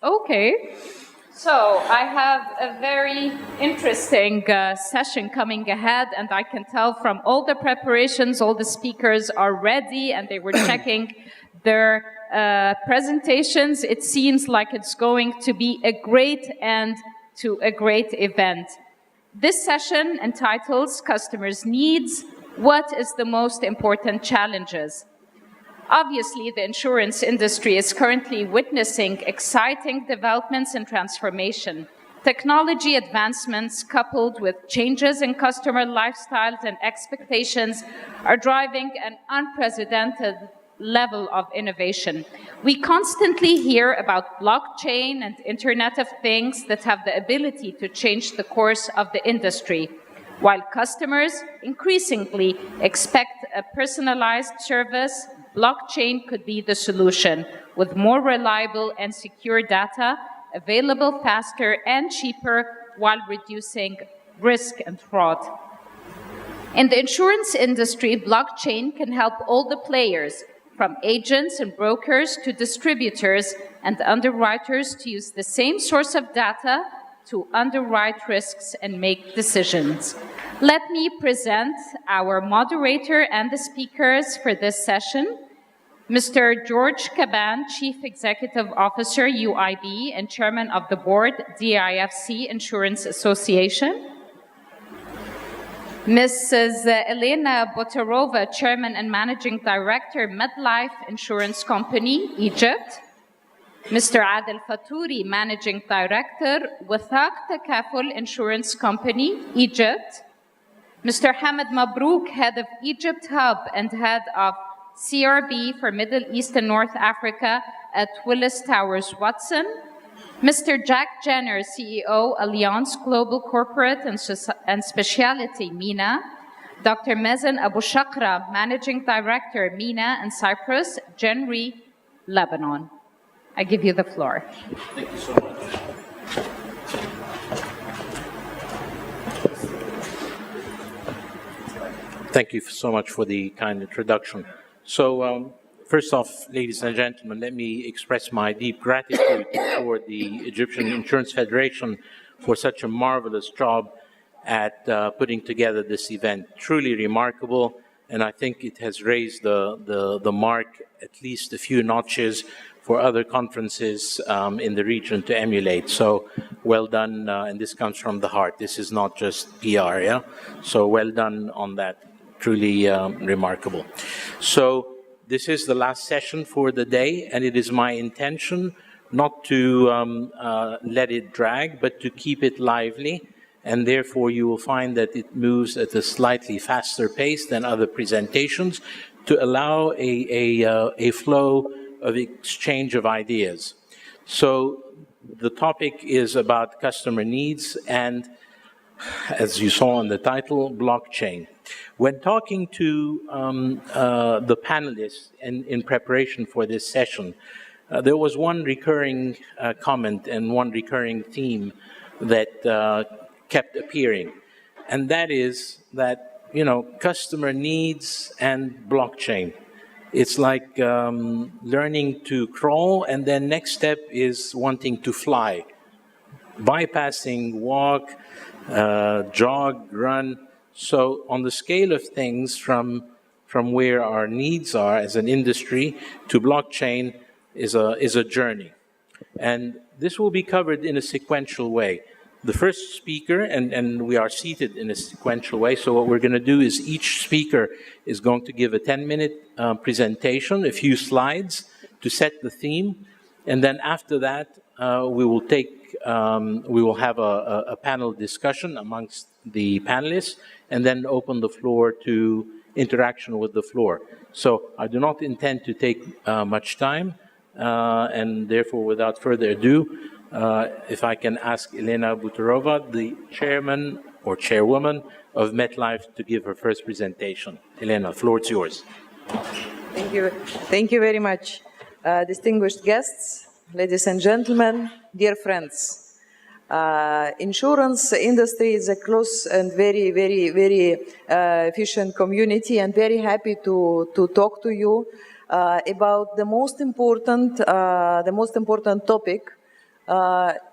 Okay, so I have a very interesting session coming ahead, and I can tell from all the preparations, all the speakers are ready and they were checking their presentations. It seems like it's going to be a great end to a great event. This session entitles Customers' Needs, What is the Most Important Challenges? Obviously, the insurance industry is currently witnessing exciting developments and transformation. Technology advancements coupled with changes in customer lifestyles and expectations are driving an unprecedented level of innovation. We constantly hear about blockchain and Internet of Things that have the ability to change the course of the industry, while customers increasingly expect a personalized service. Blockchain could be the solution, with more reliable and secure data available faster and cheaper while reducing risk and fraud. In the insurance industry, blockchain can help all the players, from agents and brokers to distributors and underwriters, to use the same source of data to underwrite risks and make decisions. Let me present our moderator and the speakers for this session. Mr. George Caban, Chief Executive Officer, UIB, and Chairman of the Board, DIFC Insurance Association. Mrs. Elena Botarova, Chairman and Managing Director, MetLife Insurance Company, Egypt. Mr. Adel Fattouri, Managing Director, Wathaq Takaful Insurance Company, Egypt. Mr. Hamid Mabrouk, Head of Egypt Hub and Head of CRB for Middle East and North Africa at Willis Towers Watson. Mr. Jack Jenner, CEO, Allianz Global Corporate and Specialty, MENA. Dr. Mazen Abu Shakra, Managing Director, MENA and Cyprus, Genri, Lebanon. I give you the floor. Thank you so much. Thank you so much for the kind introduction. So, first off, ladies and gentlemen, let me express my deep gratitude for the Egyptian Insurance Federation for such a marvelous job at putting together this event. Truly remarkable, and I think it has raised the mark at least a few notches for other conferences in the region to emulate. So well done, and this comes from the heart. This is not just PR, yeah? So well done on that. Truly remarkable. So this is the last session for the day, and it is my intention not to let it drag, but to keep it lively, and therefore you will find that it moves at a slightly faster pace than other presentations to allow a flow of exchange of ideas. So the topic is about customer needs and, as you saw in the title, blockchain. When talking to the panelists in preparation for this session, there was one recurring comment and one recurring theme that kept appearing, and that is that, you know, customer needs and blockchain. It's like learning to crawl, and then next step is wanting to fly, bypassing walk, jog, run. So on the scale of things, from where our needs are as an industry to blockchain is a journey. And this will be covered in a sequential way. The first speaker, and we are seated in a sequential way, so what we're going to do is each speaker is going to give a 10-minute presentation, a few slides to set the theme, and then after that we will have a panel discussion amongst the panelists, and then open the floor to interaction with the floor. So I do not intend to take much time, and therefore, without further ado, if I can ask Elena Botarova, the chairman or chairwoman of MetLife, to give her first presentation. Elena, floor is yours. Thank you. Thank you very much. Distinguished guests, ladies and gentlemen, dear friends. Insurance industry is a close and very, very, very efficient community, and very happy to talk to you about the most important topic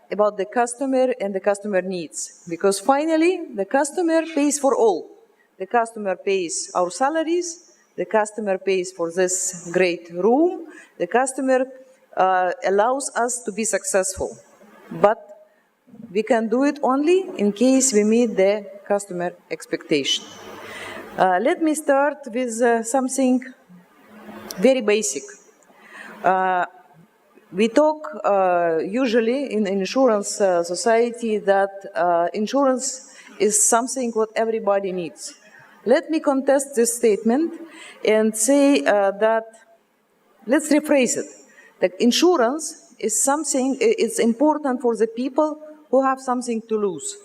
about the customer and the customer needs. Because finally, the customer pays for all. The customer pays our salaries. The customer pays for this great room. The customer allows us to be successful. But we can do it only in case we meet the customer expectation. Let me start with something very basic. We talk usually in insurance society that insurance is something what everybody needs. Let me contest this statement and say that, let's rephrase it, that insurance is something, it's important for the people who have something to lose.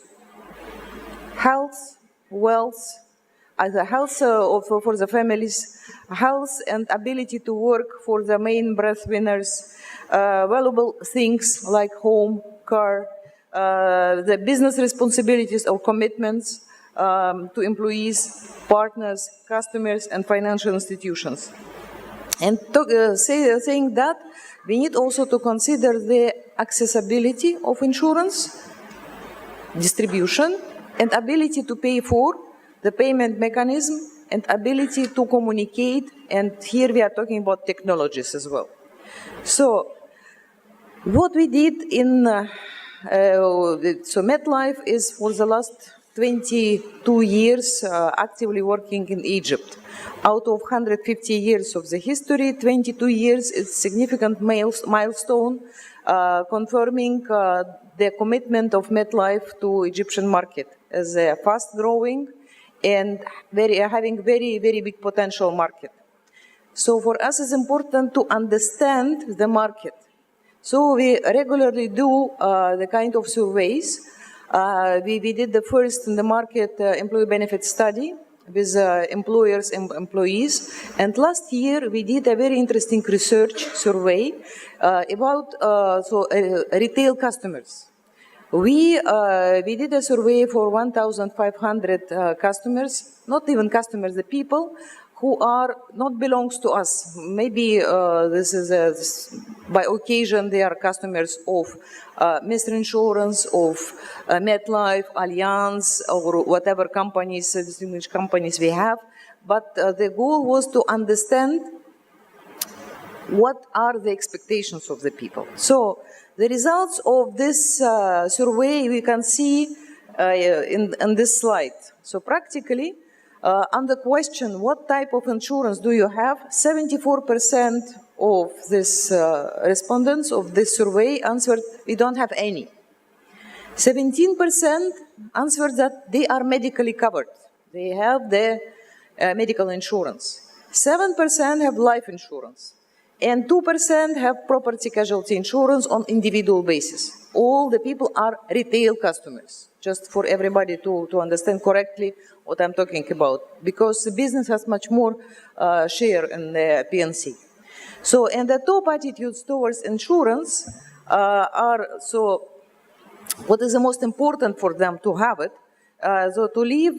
Health, wealth, the health for the families, health and ability to work for the main breadwinners, valuable things like home, car, the business responsibilities or commitments to employees, partners, customers, and financial institutions. And saying that, we need also to consider the accessibility of insurance, distribution, and ability to pay for, the payment mechanism, and ability to communicate, and here we are talking about technologies as well. So, what we did in, MetLife is for the last 22 years actively working in Egypt. Out of 150 years of the history, 22 years is significant milestone confirming the commitment of MetLife to Egyptian market as a fast-growing and having very, very big potential market. So for us, it's important to understand the market. So we regularly do the kind of surveys. We did the first in the market employee benefit study with employers and employees. And last year, we did a very interesting research survey about retail customers. We did a survey for 1,500 customers, not even customers, the people who are not belongs to us. Maybe this is by occasion they are customers of Mr. Insurance, of MetLife, Allianz, or whatever companies, distinguished companies we have. But the goal was to understand what are the expectations of the people. So the results of this survey we can see in this slide. So practically, on the question, what type of insurance do you have? 74% of this respondents of this survey answered, we don't have any. 17% answered that they are medically covered. They have the medical insurance. 7% have life insurance. And 2% have property casualty insurance on individual basis. All the people are retail customers, just for everybody to understand correctly what I'm talking about, because the business has much more share in the PNC. So, and the top attitudes towards insurance are, so what is the most important for them to have it? So to leave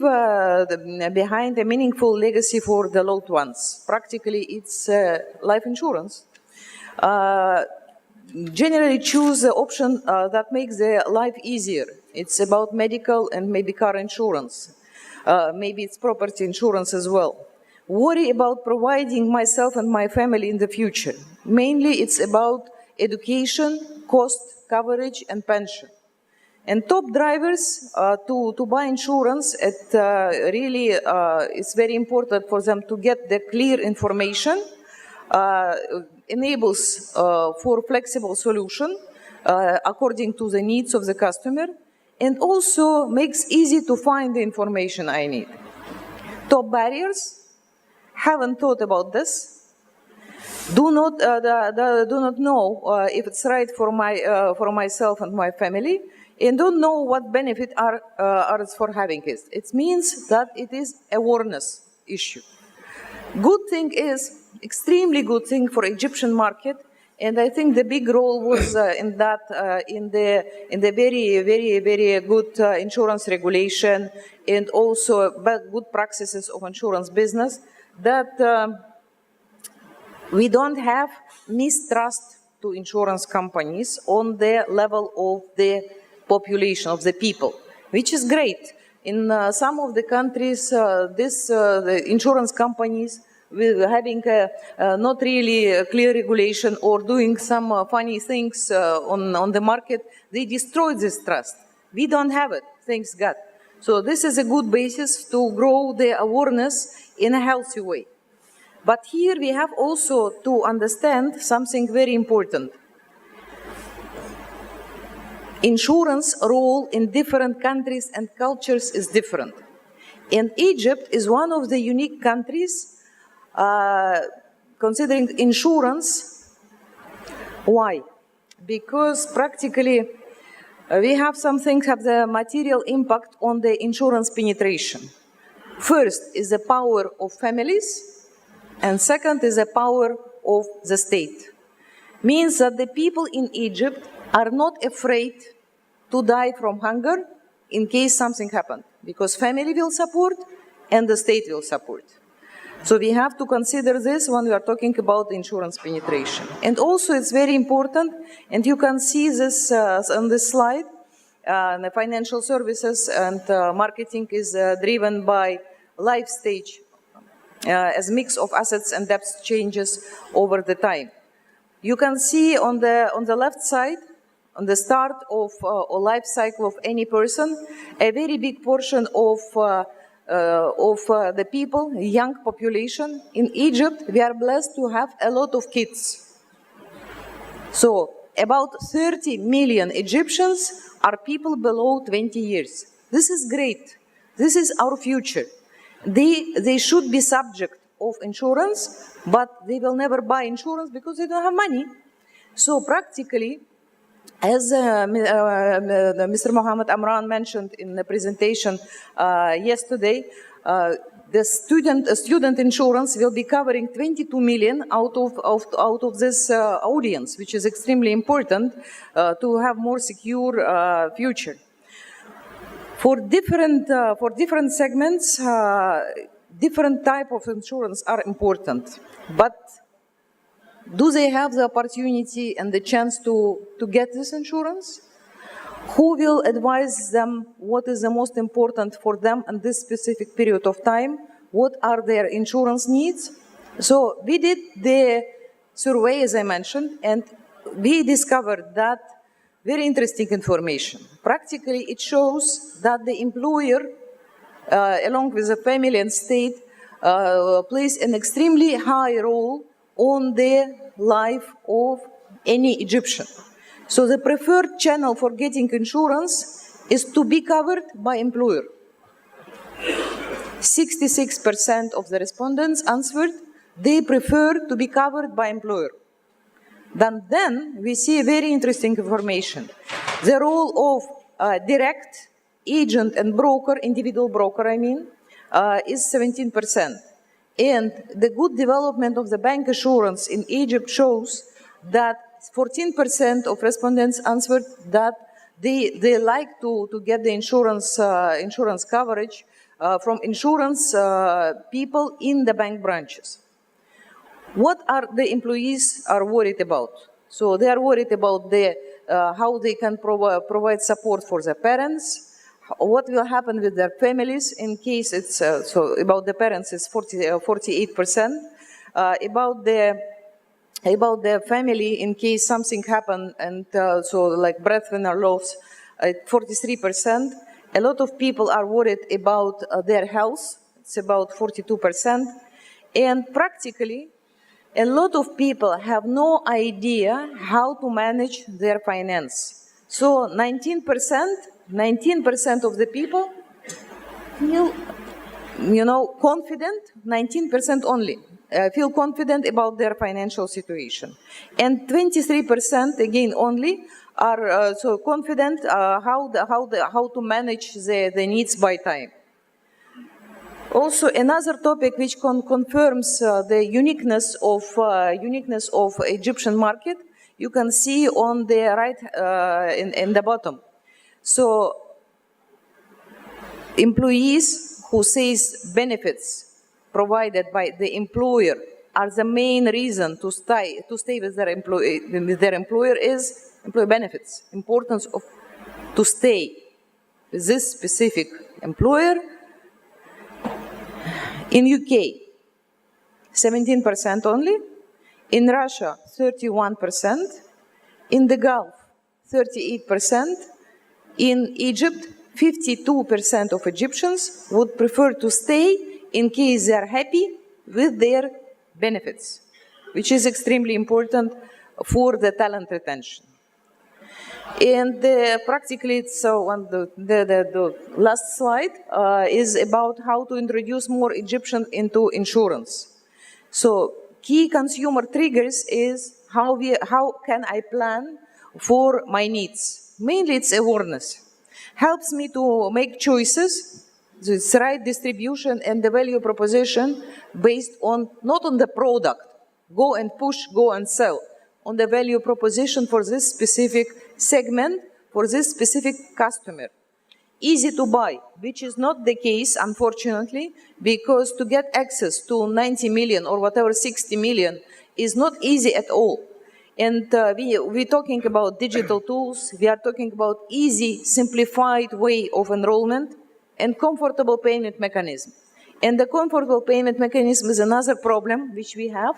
behind a meaningful legacy for the loved ones. Practically, it's life insurance. Generally choose the option that makes their life easier. It's about medical and maybe car insurance. Maybe it's property insurance as well. Worry about providing myself and my family in the future. Mainly it's about education, cost, coverage, and pension. And top drivers to buy insurance, it really is very important for them to get the clear information, enables for flexible solution according to the needs of the customer, and also makes easy to find the information I need. Top barriers, haven't thought about this. Do not know if it's right for myself and my family, and don't know what benefit are for having it. It means that it is awareness issue. Good thing is, extremely good thing for Egyptian market And I think the big role was in that, in the very, very, very good insurance regulation and also good practices of insurance business, that we don't have mistrust to insurance companies on the level of the population, of the people, which is great. In some of the countries, the insurance companies with having not really clear regulation or doing some funny things on the market, they destroy this trust. We don't have it, thanks God. So this is a good basis to grow the awareness in a healthy way. But here we have also to understand something very important. Insurance role in different countries and cultures is different. And Egypt is one of the unique countries considering insurance. Why? Because practically we have some things have the material impact on the insurance penetration. First is the power of families, and second is the power of the state. Means that the people in Egypt are not afraid to die from hunger in case something happened, because family will support and the state will support. So we have to consider this when we are talking about insurance penetration. And also it's very important, and you can see this on this slide, the financial services and marketing is driven by life stage as mix of assets and debts changes over the time. You can see on the left side, on the start of a life cycle of any person, a very big portion of the people, young population in Egypt, we are blessed to have a lot of kids. So about 30 million Egyptians are people below 20 years. This is great. This is our future. They should be subject of insurance, but they will never buy insurance because they don't have money. So practically, as Mr. Mohammed Amran mentioned in the presentation yesterday, the student insurance will be covering 22 million out of this audience, which is extremely important to have more secure future. For different segments, different type of insurance are important, but do they have the opportunity and the chance to get this insurance? Who will advise them what is the most important for them in this specific period of time? What are their insurance needs? So we did the survey, as I mentioned, and we discovered that very interesting information. Practically, it shows that the employer, along with the family and state, plays an extremely high role on the life of any Egyptian. So the preferred channel for getting insurance is to be covered by employer. 66% of the respondents answered they prefer to be covered by employer. Then we see very interesting information. The role of direct agent and broker, individual broker I mean, is 17%. And the good development of the bank assurance in Egypt shows that 14% of respondents answered that they like to get the insurance coverage from insurance people in the bank branches. What are the employees are worried about? So they are worried about how they can provide support for their parents. What will happen with their families in case it's, so about the parents is 48%, about the family in case something happened and so like breadwinner loss, 43%. A lot of people are worried about their health, it's about 42%. And practically, a lot of people have no idea how to manage their finance. So 19% of the people feel, confident, 19% only, feel confident about their financial situation. And 23% again only are so confident how to manage the needs by time. Also, another topic which confirms the uniqueness of Egyptian market, you can see on the right in the bottom. So, employees who says benefits provided by the employer are the main reason to stay with their employer is employee benefits. Importance of to stay with this specific employer. In UK, 17% only. In Russia, 31%. In the Gulf, 38%. In Egypt, 52% of Egyptians would prefer to stay in case they are happy with their benefits, which is extremely important for the talent retention. And practically, so on the last slide is about how to introduce more Egyptians into insurance. So key consumer triggers is how can I plan for my needs? Mainly it's awareness. Helps me to make choices, it's right distribution and the value proposition based on, not on the product, go and push, go and sell, on the value proposition for this specific segment, for this specific customer. Easy to buy, which is not the case, unfortunately, because to get access to 90 million or whatever 60 million is not easy at all. And we're talking about digital tools, we are talking about easy, simplified way of enrollment and comfortable payment mechanism. And the comfortable payment mechanism is another problem which we have,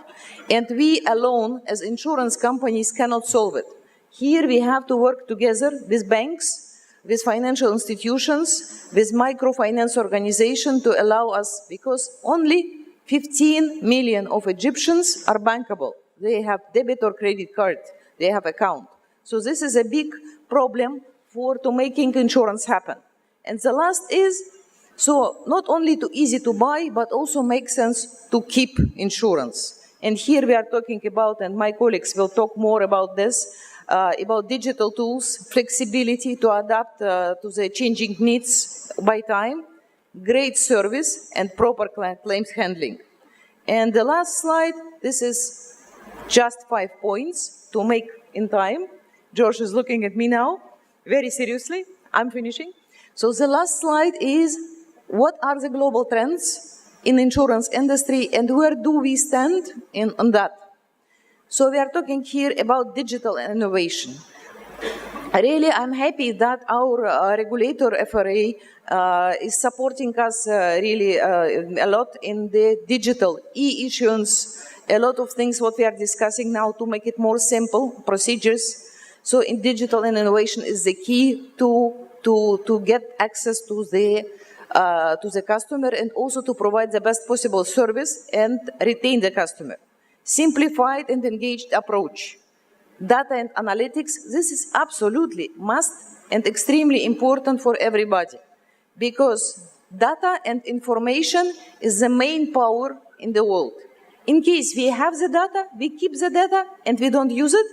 and we alone as insurance companies cannot solve it. Here we have to work together with banks, with financial institutions, with microfinance organizations to allow us, because only 15 million of Egyptians are bankable. They have debit or credit card, they have account. So this is a big problem to making insurance happen. And the last is, so not only too easy to buy, but also makes sense to keep insurance. And here we are talking about, and my colleagues will talk more about this, about digital tools, flexibility to adapt to the changing needs by time, great service, and proper claims handling. And the last slide, this is just 5 points to make in time. George is looking at me now, very seriously. I'm finishing. So the last slide is, what are the global trends in insurance industry and where do we stand on that? So we are talking here about digital innovation. Really, I'm happy that our regulator, FRA, is supporting us really a lot in the digital e-issuance, a lot of things what we are discussing now to make it more simple, procedures. So in digital and innovation is the key to get access to the customer and also to provide the best possible service and retain the customer. Simplified and engaged approach. Data and analytics, this is absolutely must and extremely important for everybody, because data and information is the main power in the world. In case we have the data, we keep the data and we don't use it,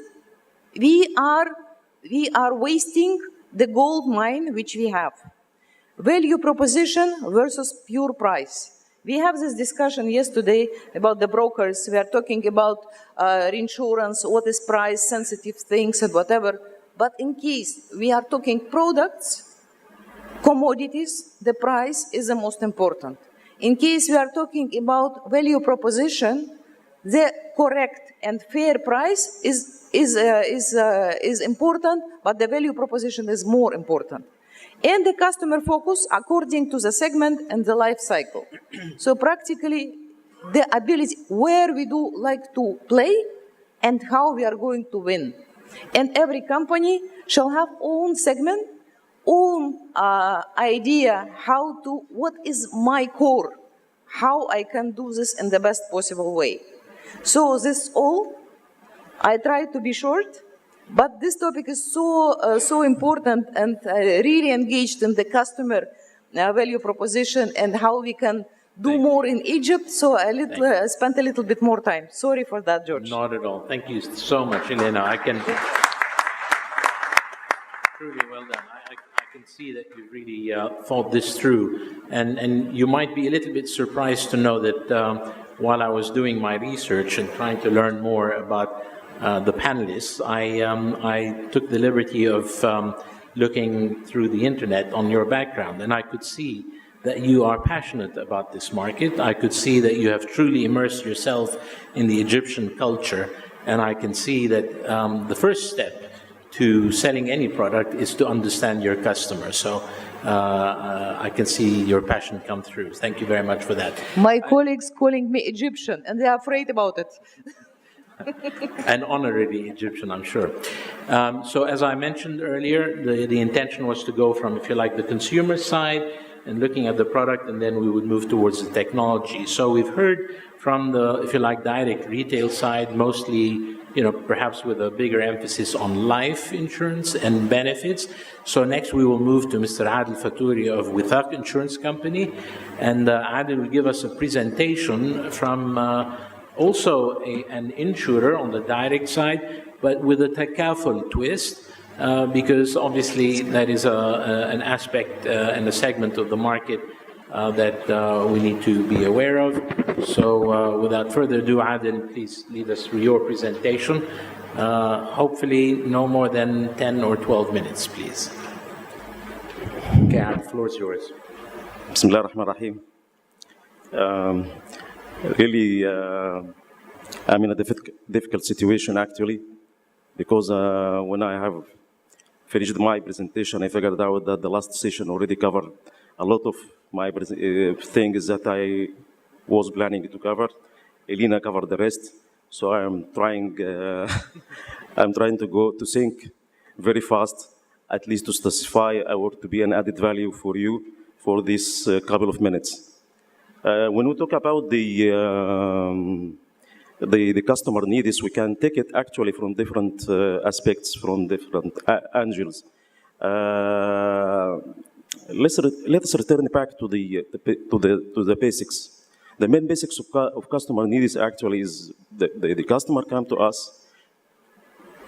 we are wasting the gold mine which we have. Value proposition versus pure price. We have this discussion yesterday about the brokers. We are talking about reinsurance, what is price, sensitive things and whatever. But in case we are talking products, commodities, the price is the most important. In case we are talking about value proposition, the correct and fair price is important, but the value proposition is more important. And the customer focus according to the segment and the life cycle. So practically the ability where we do like to play and how we are going to win. And every company shall have own segment, own idea what is my core, how I can do this in the best possible way. So this all, I try to be short, but this topic is so important and really engaged in the customer value proposition and how we can do more in Egypt. So I spent a little bit more time. Sorry for that, George. Not at all. Thank you so much, Elena. I can truly well done. I can can see that you really thought this through. And you might be a little bit surprised to know that while I was doing my research and trying to learn more about the panelists, I took the liberty of looking through the internet on your background, and I could see that you are passionate about this market. I could see that you have truly immersed yourself in the Egyptian culture, and I can see that the first step to selling any product is to understand your customer. So I can see your passion come through. Thank you very much for that. My colleagues calling me Egyptian, and they are afraid about it. An honorary Egyptian, I'm sure. So as I mentioned earlier, the intention was to go from, if you like, the consumer side and looking at the product, and then we would move towards the technology. So we've heard from the, if you like, direct retail side, mostly, perhaps with a bigger emphasis on life insurance and benefits. So next we will move to Mr. Adel Fattouri of Wathaq Insurance Company, and Adel will give us a presentation from also an insurer on the direct side, but with a takaful twist, because obviously that is an aspect and a segment of the market that we need to be aware of. So without further ado, Adel, please lead us through your presentation. Hopefully no more than 10 or 12 minutes, please. Okay, Adel, the floor is yours. Bismillah ar-Rahman ar-Rahim. Really, I'm in a difficult situation actually, because when I have finished my presentation, I figured out that the last session already covered a lot of my things that I was planning to cover. Elena covered the rest, so I'm trying to think very fast, at least to specify or to be an added value for you for this couple of minutes. When we talk about the customer needs, we can take it actually from different aspects, from different angles. Let us return back to the basics. The main basics of customer needs actually is the customer come to us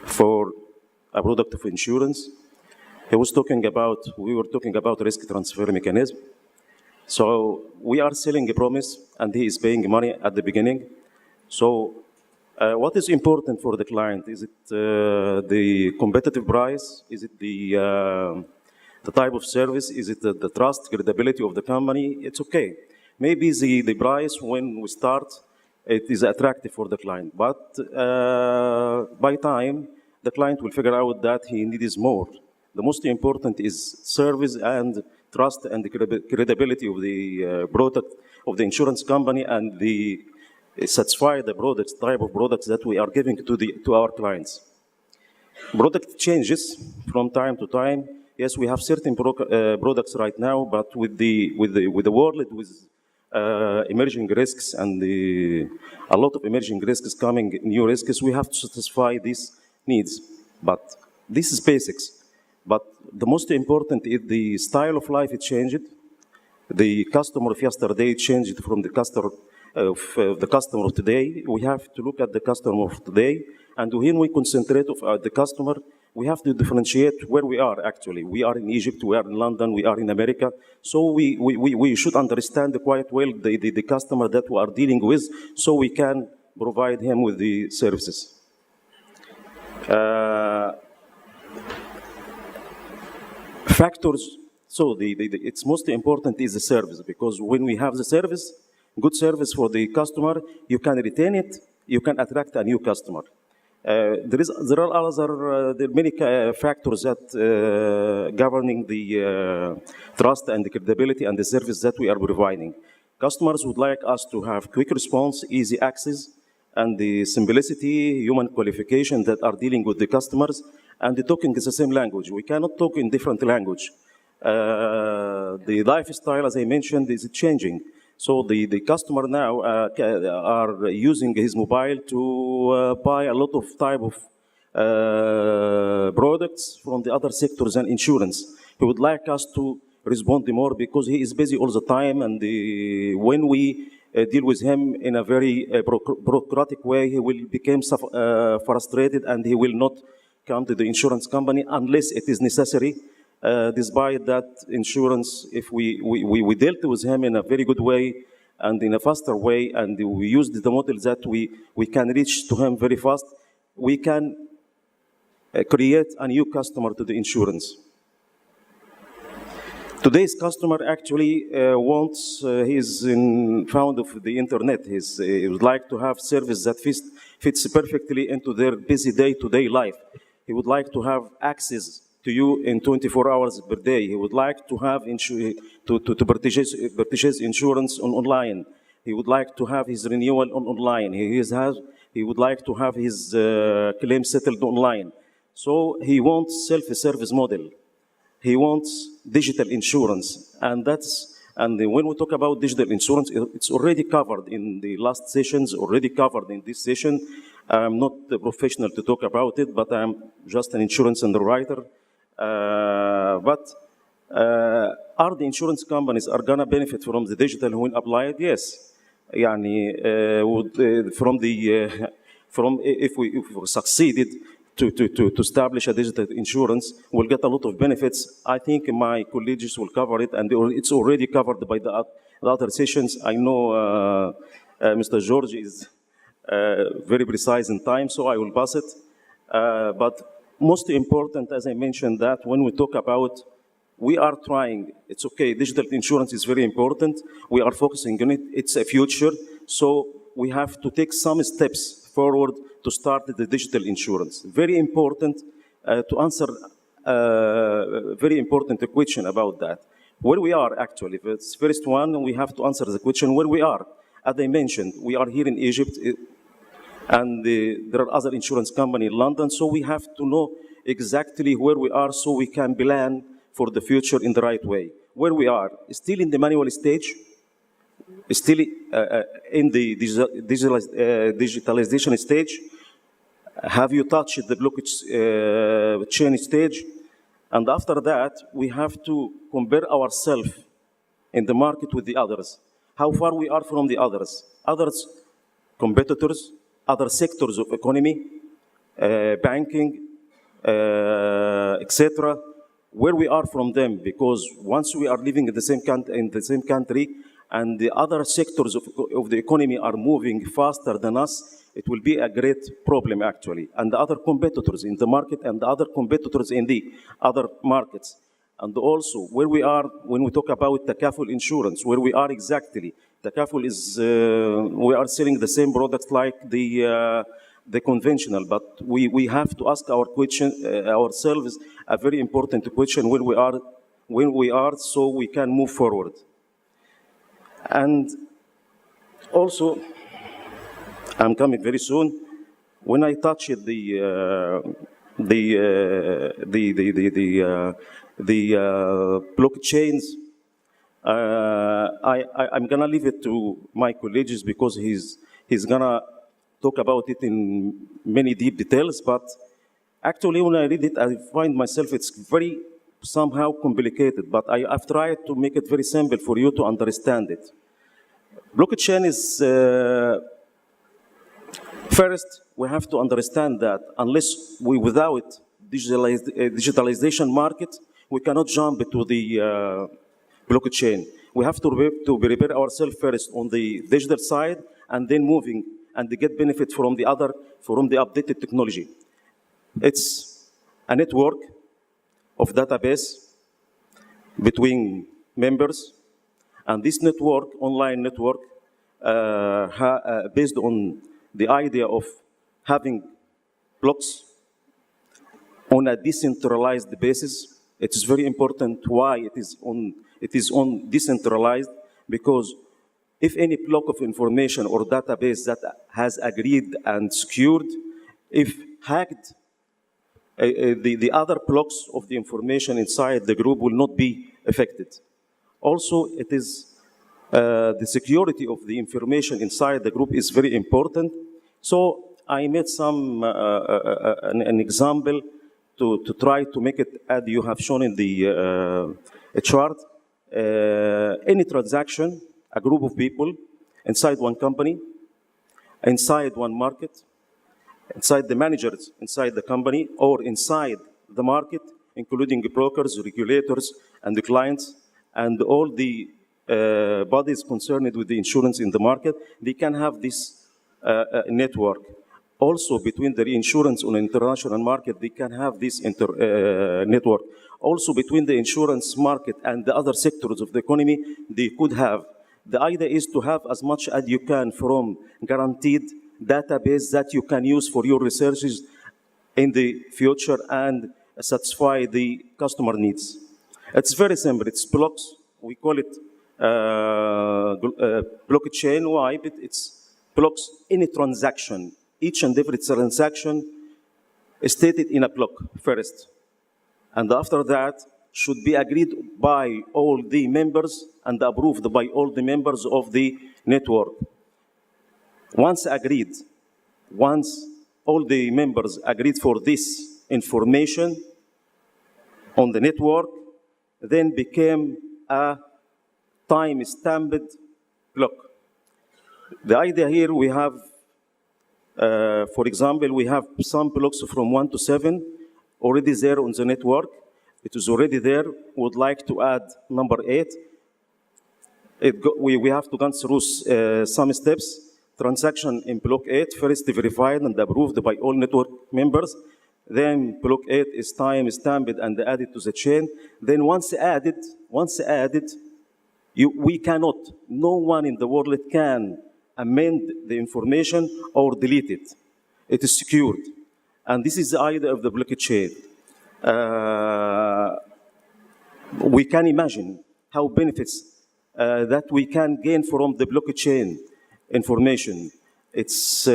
for a product of insurance. We were talking about risk transfer mechanism. So we are selling a promise, and he is paying money at the beginning. So what is important for the client? Is it the competitive price? Is it the type of service? Is it the trust, credibility of the company? It's okay. Maybe the price when we start, it is attractive for the client. But by time, the client will figure out that he needs more. The most important is service and trust and the credibility of the product of the insurance company, and the satisfy the products, type of products that we are giving to our clients. Product changes from time to time. Yes, we have certain products right now, but with the world with emerging risks and a lot of emerging risks coming, new risks, we have to satisfy these needs. But this is basics. But the most important is the style of life. It changed. The customer of yesterday changed from the customer of today. We have to look at the customer of today, and when we concentrate on the customer, we have to differentiate where we are actually. We are in Egypt, we are in London, we are in America. So we should understand quite well the customer that we are dealing with, so we can provide him with the services. Factors, so it's most important is the service, because when we have the service, good service for the customer, you can retain it, you can attract a new customer. There are many factors that governing the trust and the credibility and the service that we are providing. Customers would like us to have quick response, easy access, and the simplicity, human qualification that are dealing with the customers, and the talking is the same language. We cannot talk in different language. The lifestyle, as I mentioned, is changing. So the customer now are using his mobile to buy a lot of type of products from the other sectors and insurance. He would like us to respond more because he is busy all the time, and when we deal with him in a very bureaucratic way, he will become frustrated, and he will not come to the insurance company unless it is necessary. despite that insurance, if we dealt with him in a very good way and in a faster way, and we used the model that we can reach to him very fast, we can create a new customer to the insurance. Today's customer actually wants, he's fond of the internet. He would like to have service that fits perfectly into their busy day-to-day life. He would like to have access to you in 24 hours per day. He would like to have to purchase insurance online. He would like to have his renewal online. He would like to have his claim settled online. So he wants self-service model. He wants digital insurance, and when we talk about digital insurance, it's already covered in the last sessions, already covered in this session. I'm not a professional to talk about it, but I'm just an insurance underwriter. Are the insurance companies are gonna benefit from the digital when applied? Yes. If we succeeded to establish a digital insurance, we'll get a lot of benefits. I think my colleagues will cover it, and it's already covered by the other sessions. I know Mr. George is very precise in time, so I will pass it. But most important, as I mentioned, that when we talk about, we are trying, it's okay, digital insurance is very important. We are focusing on it, it's a future. So we have to take some steps forward to start the digital insurance. Very important to answer a very important question about that. Where we are actually, the first one, we have to answer the question where we are. As I mentioned, we are here in Egypt, and there are other insurance companies in London, so we have to know exactly where we are so we can plan for the future in the right way. Where we are, still in the manual stage, still in the digitalization stage. Have you touched the blockchain stage? And after that, we have to compare ourselves in the market with the others. How far we are from the others. Others, competitors, other sectors of economy, banking, etc. Where we are from them, because once we are living in the same country, and the other sectors of the economy are moving faster than us, it will be a great problem actually. And the other competitors in the market and the other competitors in the other markets. And also where we are when we talk about Takaful Insurance, where we are exactly. Takaful is, we are selling the same products like the conventional, but we have to ask ourselves a very important question when we are so we can move forward. And also, I'm coming very soon. When I touch the blockchains, I'm gonna leave it to my colleagues because he's gonna talk about it in many deep details. But actually, when I read it, I find myself it's very somehow complicated, but I've tried to make it very simple for you to understand it. Blockchain is, first, we have to understand that unless without digitalization market, we cannot jump into the blockchain. We have to prepare ourselves first on the digital side and then moving and get benefit from the updated technology. It's a network of database between members, and this network, online network, based on the idea of having blocks on a decentralized basis. It is very important why it is on decentralized, because if any block of information or database that has agreed and secured, if hacked, the other blocks of the information inside the group will not be affected. Also, it is the security of the information inside the group is very important. So I made an example to try to make it as you have shown in the chart. Any transaction, a group of people inside one company, inside one market, inside the managers, inside the company, or inside the market, including brokers, regulators, and the clients, and all the bodies concerned with the insurance in the market. They can have this network. Also, between the reinsurance on the international market, they can have this network. Also, between the insurance market and the other sectors of the economy, they could have. The idea is to have as much as you can from guaranteed database that you can use for your researches in the future and satisfy the customer needs. It's very simple. It's blocks. We call it blockchain. Why? But it's blocks any transaction. Each and every transaction is stated in a block first. And after that, should be agreed by all the members and approved by all the members of the network. Once agreed, once all the members agreed for this information on the network, then became a time-stamped block. The idea here we have, for example, we have some blocks from 1 to 7 already there on the network. It is already there. We would like to add number 8. We have to go through some steps. Transaction in block 8, first verified and approved by all network members. Then block 8 is time-stamped and added to the chain. Then once added, we cannot, no one in the world can amend the information or delete it. It is secured. And this is the idea of the blockchain. We can imagine how benefits that we can gain from the blockchain information. It's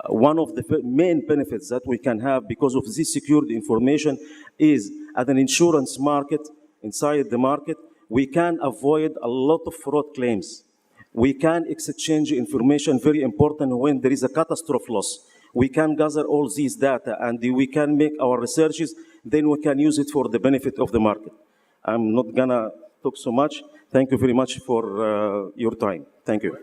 one of the main benefits that we can have because of this secured information is at an insurance market, inside the market, we can avoid a lot of fraud claims. We can exchange information, very important when there is a catastrophe loss. We can gather all these data and we can make our researches, then we can use it for the benefit of the market. I'm not gonna talk so much. Thank you very much for your time. Thank you.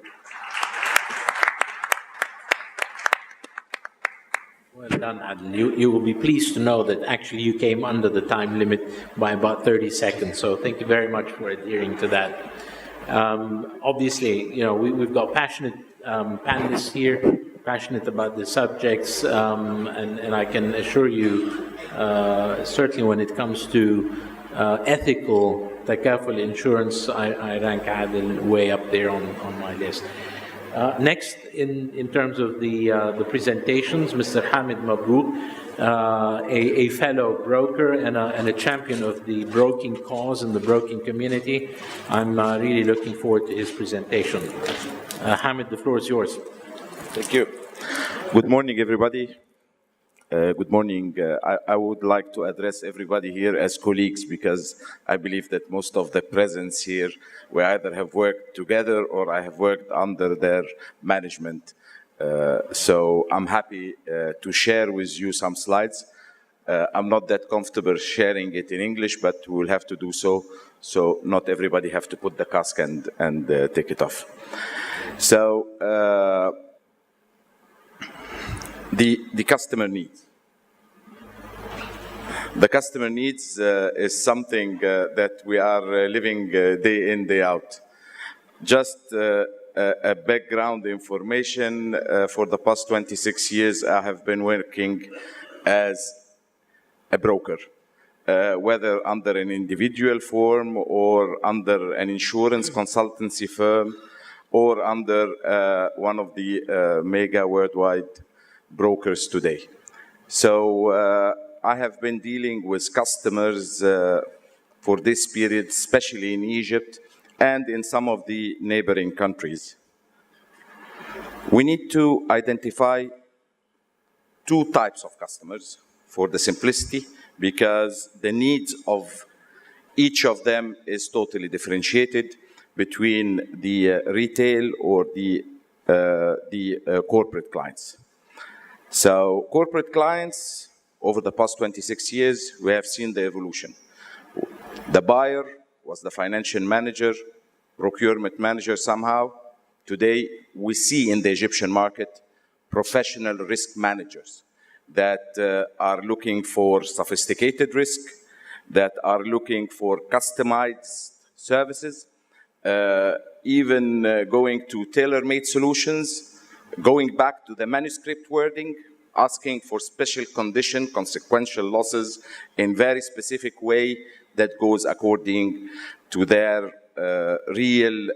Well done, Adel. You will be pleased to know that actually you came under the time limit by about 30 seconds. So thank you very much for adhering to that. Obviously, you know, we've got passionate panelists here, passionate about the subjects, and I can assure you, certainly when it comes to ethical Takaful insurance, I rank Adel way up there on my list. Next, in terms of the presentations, Mr. Hamid Mabrouk, a fellow broker and a champion of the broking cause and the broking community. I'm really looking forward to his presentation. Hamid, the floor is yours. Thank you. Good morning, everybody. Good morning. I would like to address everybody here as colleagues because I believe that most of the presence here, we either have worked together or I have worked under their management. So I'm happy to share with you some slides. I'm not that comfortable sharing it in English, but we'll have to do so. So not everybody have to put the cask and take it off. So the customer needs. The customer needs is something that we are living day in, day out. Just a background information, for the past 26 years, I have been working as a broker, whether under an individual form or under an insurance consultancy firm or under one of the mega worldwide brokers today. So I have been dealing with customers for this period, especially in Egypt and in some of the neighboring countries. We need to identify two types of customers for the simplicity, because the needs of each of them is totally differentiated between the retail or the corporate clients. So corporate clients, over the past 26 years, we have seen the evolution. The buyer was the financial manager, procurement manager somehow. Today, we see in the Egyptian market professional risk managers. that are looking for sophisticated risk, that are looking for customized services, even going to tailor-made solutions, going back to the manuscript wording, asking for special condition, consequential losses in very specific way that goes according to their real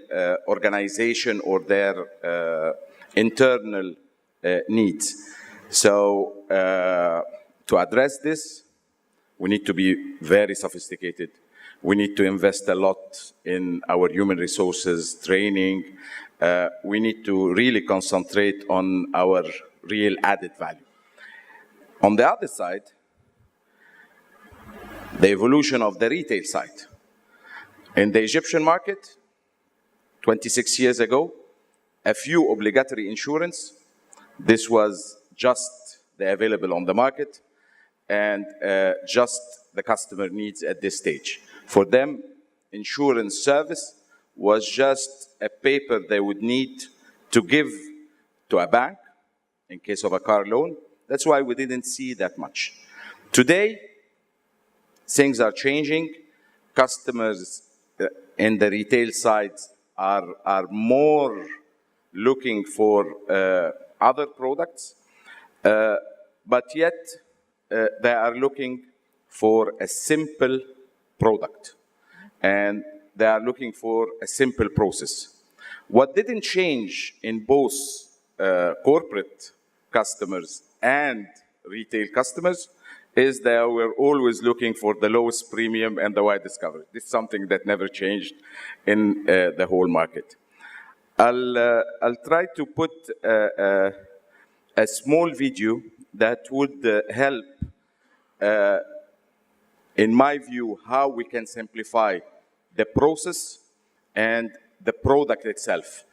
organization or their internal needs. So to address this, we need to be very sophisticated. We need to invest a lot in our human resources, training. We need to really concentrate on our real added value. On the other side, the evolution of the retail side. In the Egyptian market, 26 years ago, a few obligatory insurance. This was just the available on the market and just the customer needs at this stage. For them, insurance service was just a paper they would need to give to a bank in case of a car loan. That's why we didn't see that much. Today, things are changing. Customers in the retail side are more looking for other products, but yet they are looking for a simple product, and they are looking for a simple process. What didn't change in both corporate customers and retail customers is that we're always looking for the lowest premium and the widest coverage. This is something that never changed in the whole market. I'll try to put a small video that would help, in my view, how we can simplify the process and the product itself.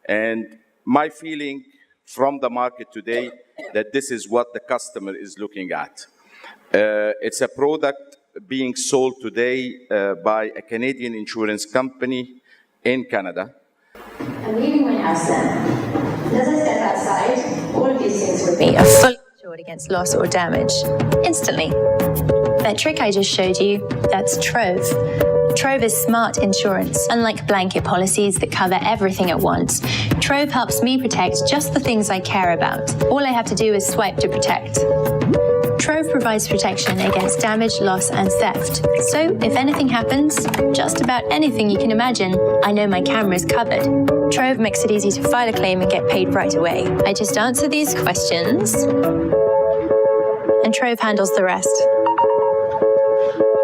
And my feeling from the market today that this is what the customer is looking at. It's a product being sold today by a Canadian insurance company in Canada. I'm leaving my house then. As I step outside, all of these things would be fully insured against loss or damage instantly. That trick I just showed you, that's Trove. Trove is smart insurance. Unlike blanket policies that cover everything at once, Trove helps me protect just the things I care about. All I have to do is swipe to protect. Trove provides protection against damage, loss, and theft. So if anything happens, just about anything you can imagine, I know my camera's covered. Trove makes it easy to file a claim and get paid right away. I just answer these questions, and Trove handles the rest.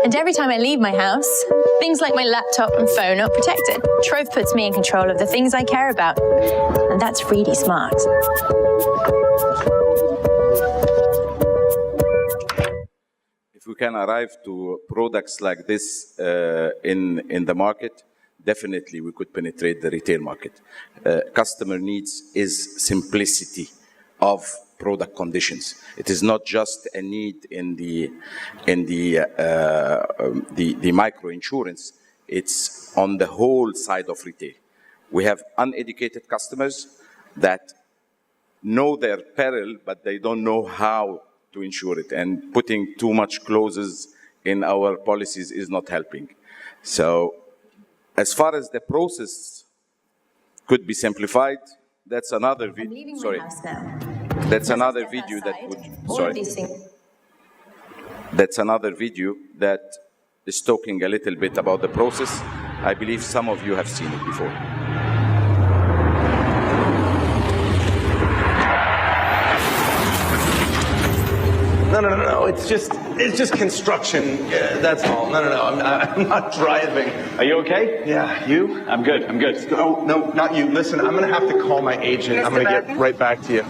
And every time I leave my house, things like my laptop and phone are protected. Trove puts me in control of the things I care about, and that's really smart. If we can arrive to products like this in the market, definitely we could penetrate the retail market. Customer needs is simplicity of product conditions. It is not just a need in the micro insurance. It's on the whole side of retail. We have uneducated customers that know their peril, but they don't know how to insure it. And putting too much clauses in our policies is not helping. So as far as the process could be simplified, that's another video. Sorry. That's another video that would, sorry. That's another video that is talking a little bit about the process. I believe some of you have seen it before. No, it's just construction, that's all. No, I'm not driving. Are you okay? Yeah, you? I'm good. No, not you. Listen, I'm gonna have to call my agent. I'm gonna get right back to you.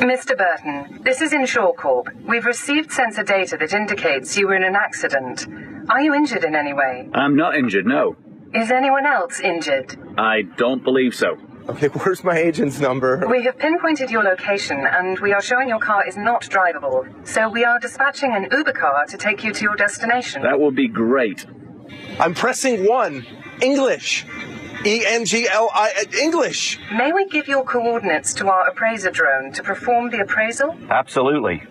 Mr. Burton, this is Insure Corp. We've received sensor data that indicates you were in an accident. Are you injured in any way? I'm not injured, no. Is anyone else injured? I don't believe so. Okay, where's my agent's number? We have pinpointed your location, and we are showing your car is not drivable. So we are dispatching an Uber car to take you to your destination. That would be great. I'm pressing 1. English. E-N-G-L-I, English. May we give your coordinates to our appraiser drone to perform the appraisal? Absolutely.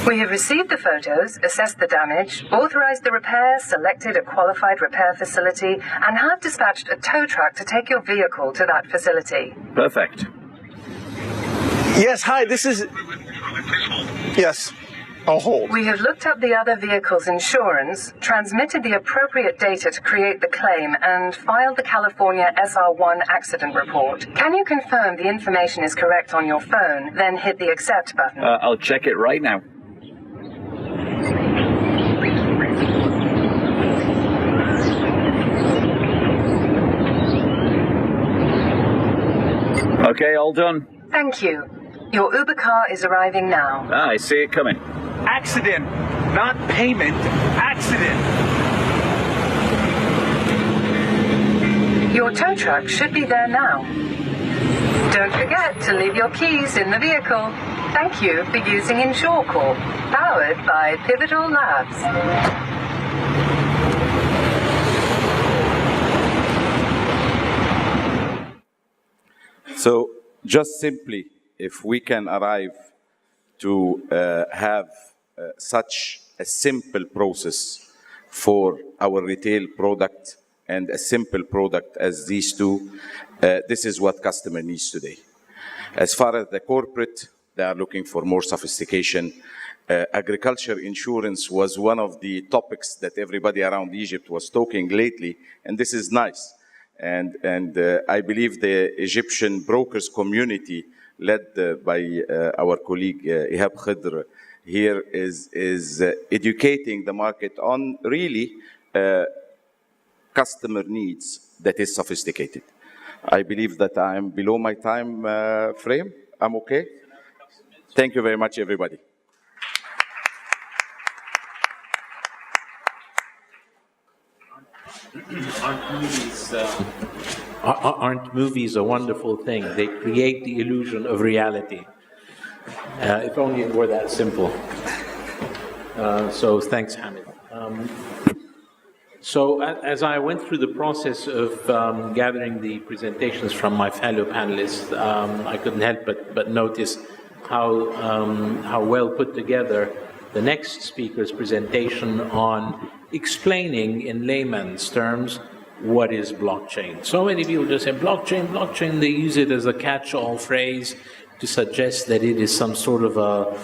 We have received the photos, assessed the damage, authorized the repair, selected a qualified repair facility, and have dispatched a tow truck to take your vehicle to that facility. Perfect. Yes, hi, this is... Yes, I'll hold. We have looked up the other vehicle's insurance, transmitted the appropriate data to create the claim, and filed the California SR1 accident report. Can you confirm the information is correct on your phone, then hit the accept button? I'll check it right now. Okay, all done. Thank you. Your Uber car is arriving now. I see it coming. Accident, not payment. Accident. Your tow truck should be there now. Don't forget to leave your keys in the vehicle. Thank you for using Insure Corp, powered by Pivotal Labs. So just simply, if we can arrive to have such a simple process for our retail product and a simple product as these two, this is what customer needs today. As far as the corporate, they are looking for more sophistication. Agriculture insurance was one of the topics that everybody around Egypt was talking lately, and this is nice. And I believe the Egyptian brokers community, led by our colleague Ihab Khidr here, is educating the market on really customer needs that is sophisticated. I believe that I am below my time frame. I'm okay? Thank you very much, everybody. Aren't movies a wonderful thing? They create the illusion of reality. If only it were that simple. So thanks, Hamid. So as I went through the process of gathering the presentations from my fellow panelists, I couldn't help but notice how well put together the next speaker's presentation on explaining in layman's terms what is blockchain. So many people just say blockchain, they use it as a catch-all phrase to suggest that it is some sort of a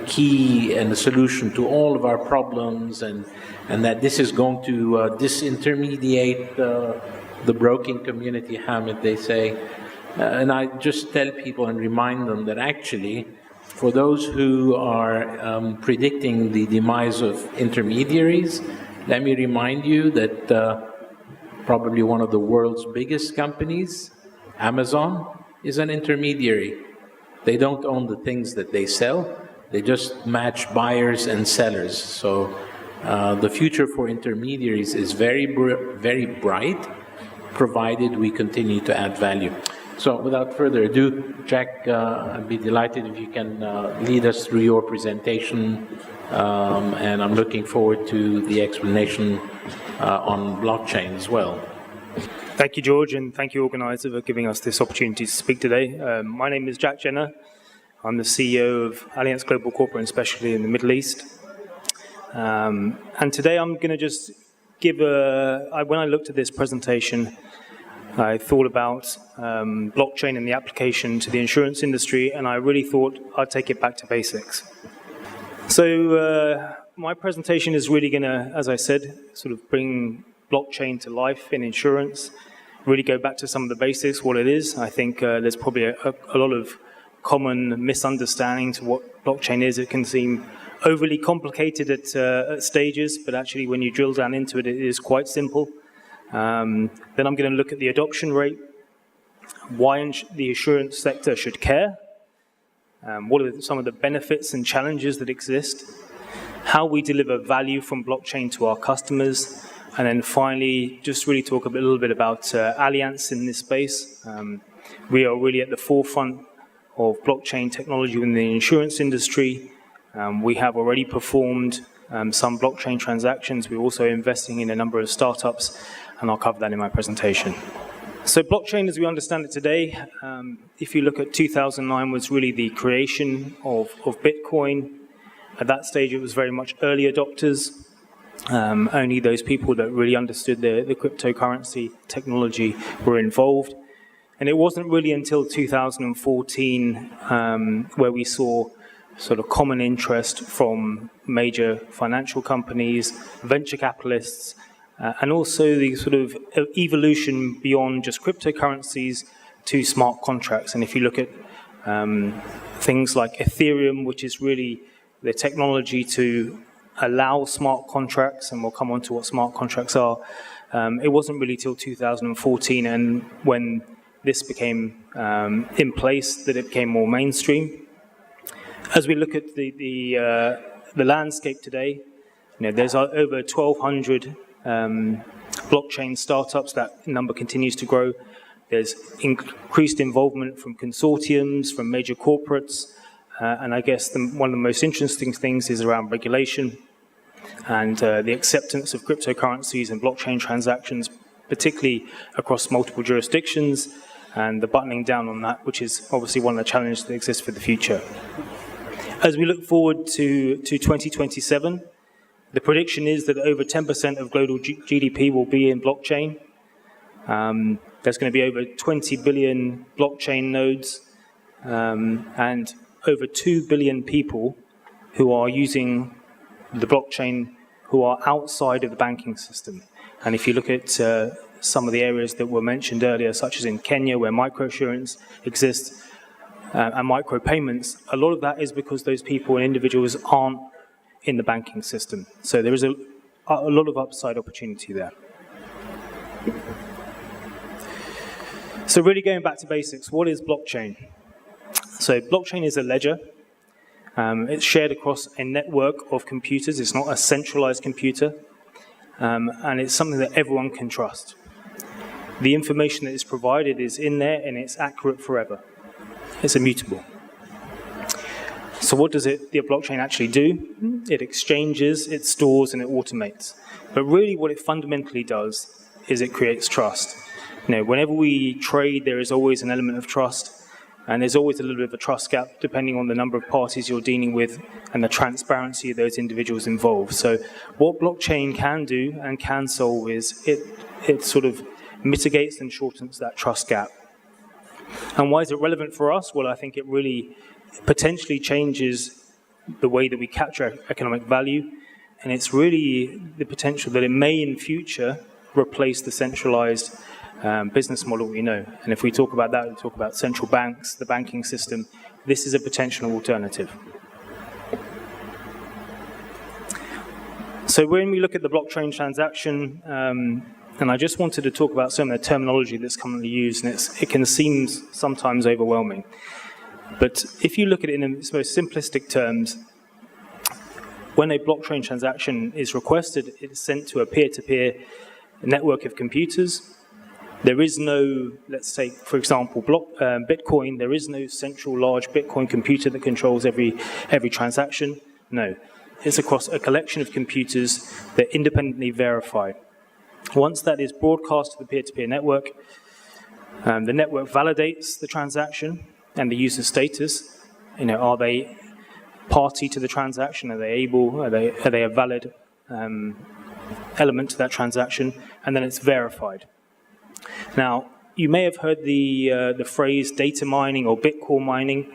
key and a solution to all of our problems, and that this is going to disintermediate the broking community, Hamid, they say. And I just tell people and remind them that actually, for those who are predicting the demise of intermediaries, let me remind you that probably one of the world's biggest companies, Amazon, is an intermediary. They don't own the things that they sell. They just match buyers and sellers. So the future for intermediaries is very bright, provided we continue to add value. So without further ado, Jack, I'd be delighted if you can lead us through your presentation, and I'm looking forward to the explanation on blockchain as well. Thank you, George, and thank you, organizer, for giving us this opportunity to speak today. My name is Jack Jenner. I'm the CEO of Allianz Global Corporate, especially in the Middle East. And today I'm going to just give when I looked at this presentation, I thought about blockchain and the application to the insurance industry, and I really thought I'd take it back to basics. So my presentation is really going to, as I said, sort of bring blockchain to life in insurance, really go back to some of the basics, what it is. I think there's probably a lot of common misunderstanding to what blockchain is. It can seem overly complicated at stages, but actually when you drill down into it, it is quite simple. Then I'm going to look at the adoption rate, why the insurance sector should care, what are some of the benefits and challenges that exist, how we deliver value from blockchain to our customers, and then finally just really talk a little bit about Allianz in this space. We are really at the forefront of blockchain technology within the insurance industry. We have already performed some blockchain transactions. We're also investing in a number of startups, and I'll cover that in my presentation. So blockchain, as we understand it today, if you look at 2009, was really the creation of Bitcoin. At that stage, it was very much early adopters. Only those people that really understood the cryptocurrency technology were involved. And it wasn't really until 2014 where we saw sort of common interest from major financial companies, venture capitalists, and also the sort of evolution beyond just cryptocurrencies to smart contracts. And if you look at things like Ethereum, which is really the technology to allow smart contracts, and we'll come on to what smart contracts are, it wasn't really till 2014 and when this became in place that it became more mainstream. As we look at the landscape today, there's over 1,200 blockchain startups. That number continues to grow. There's increased involvement from consortiums, from major corporates, and I guess one of the most interesting things is around regulation and the acceptance of cryptocurrencies and blockchain transactions, particularly across multiple jurisdictions, and the buttoning down on that, which is obviously one of the challenges that exists for the future. As we look forward to 2027, the prediction is that over 10% of global GDP will be in blockchain. There's going to be over 20 billion blockchain nodes and over 2 billion people who are using the blockchain who are outside of the banking system. And if you look at some of the areas that were mentioned earlier, such as in Kenya, where microinsurance exists, and micropayments, a lot of that is because those people and individuals aren't in the banking system. So there is a lot of upside opportunity there. So really going back to basics, what is blockchain? So blockchain is a ledger. It's shared across a network of computers. It's not a centralized computer. And it's something that everyone can trust. The information that is provided is in there and it's accurate forever. It's immutable. So what does the blockchain actually do? It exchanges, it stores, and it automates. But really what it fundamentally does is it creates trust. Whenever we trade, there is always an element of trust, and there's always a little bit of a trust gap depending on the number of parties you're dealing with and the transparency of those individuals involved. So what blockchain can do and can solve is it sort of mitigates and shortens that trust gap. And why is it relevant for us? Well, I think it really potentially changes the way that we capture economic value, and it's really the potential that it may in future replace the centralized business model we know. And if we talk about that, we talk about central banks, the banking system. This is a potential alternative. So when we look at the blockchain transaction, and I just wanted to talk about some of the terminology that's commonly used, and it can seem sometimes overwhelming. But if you look at it in its most simplistic terms, when a blockchain transaction is requested, it's sent to a peer-to-peer network of computers. There is no, let's say, for example, Bitcoin, there is no central large Bitcoin computer that controls every transaction. No. It's across a collection of computers that independently verify. Once that is broadcast to the peer-to-peer network, the network validates the transaction and the user status. Are they party to the transaction? Are they a valid element to that transaction? And then it's verified. Now, you may have heard the phrase data mining or Bitcoin mining.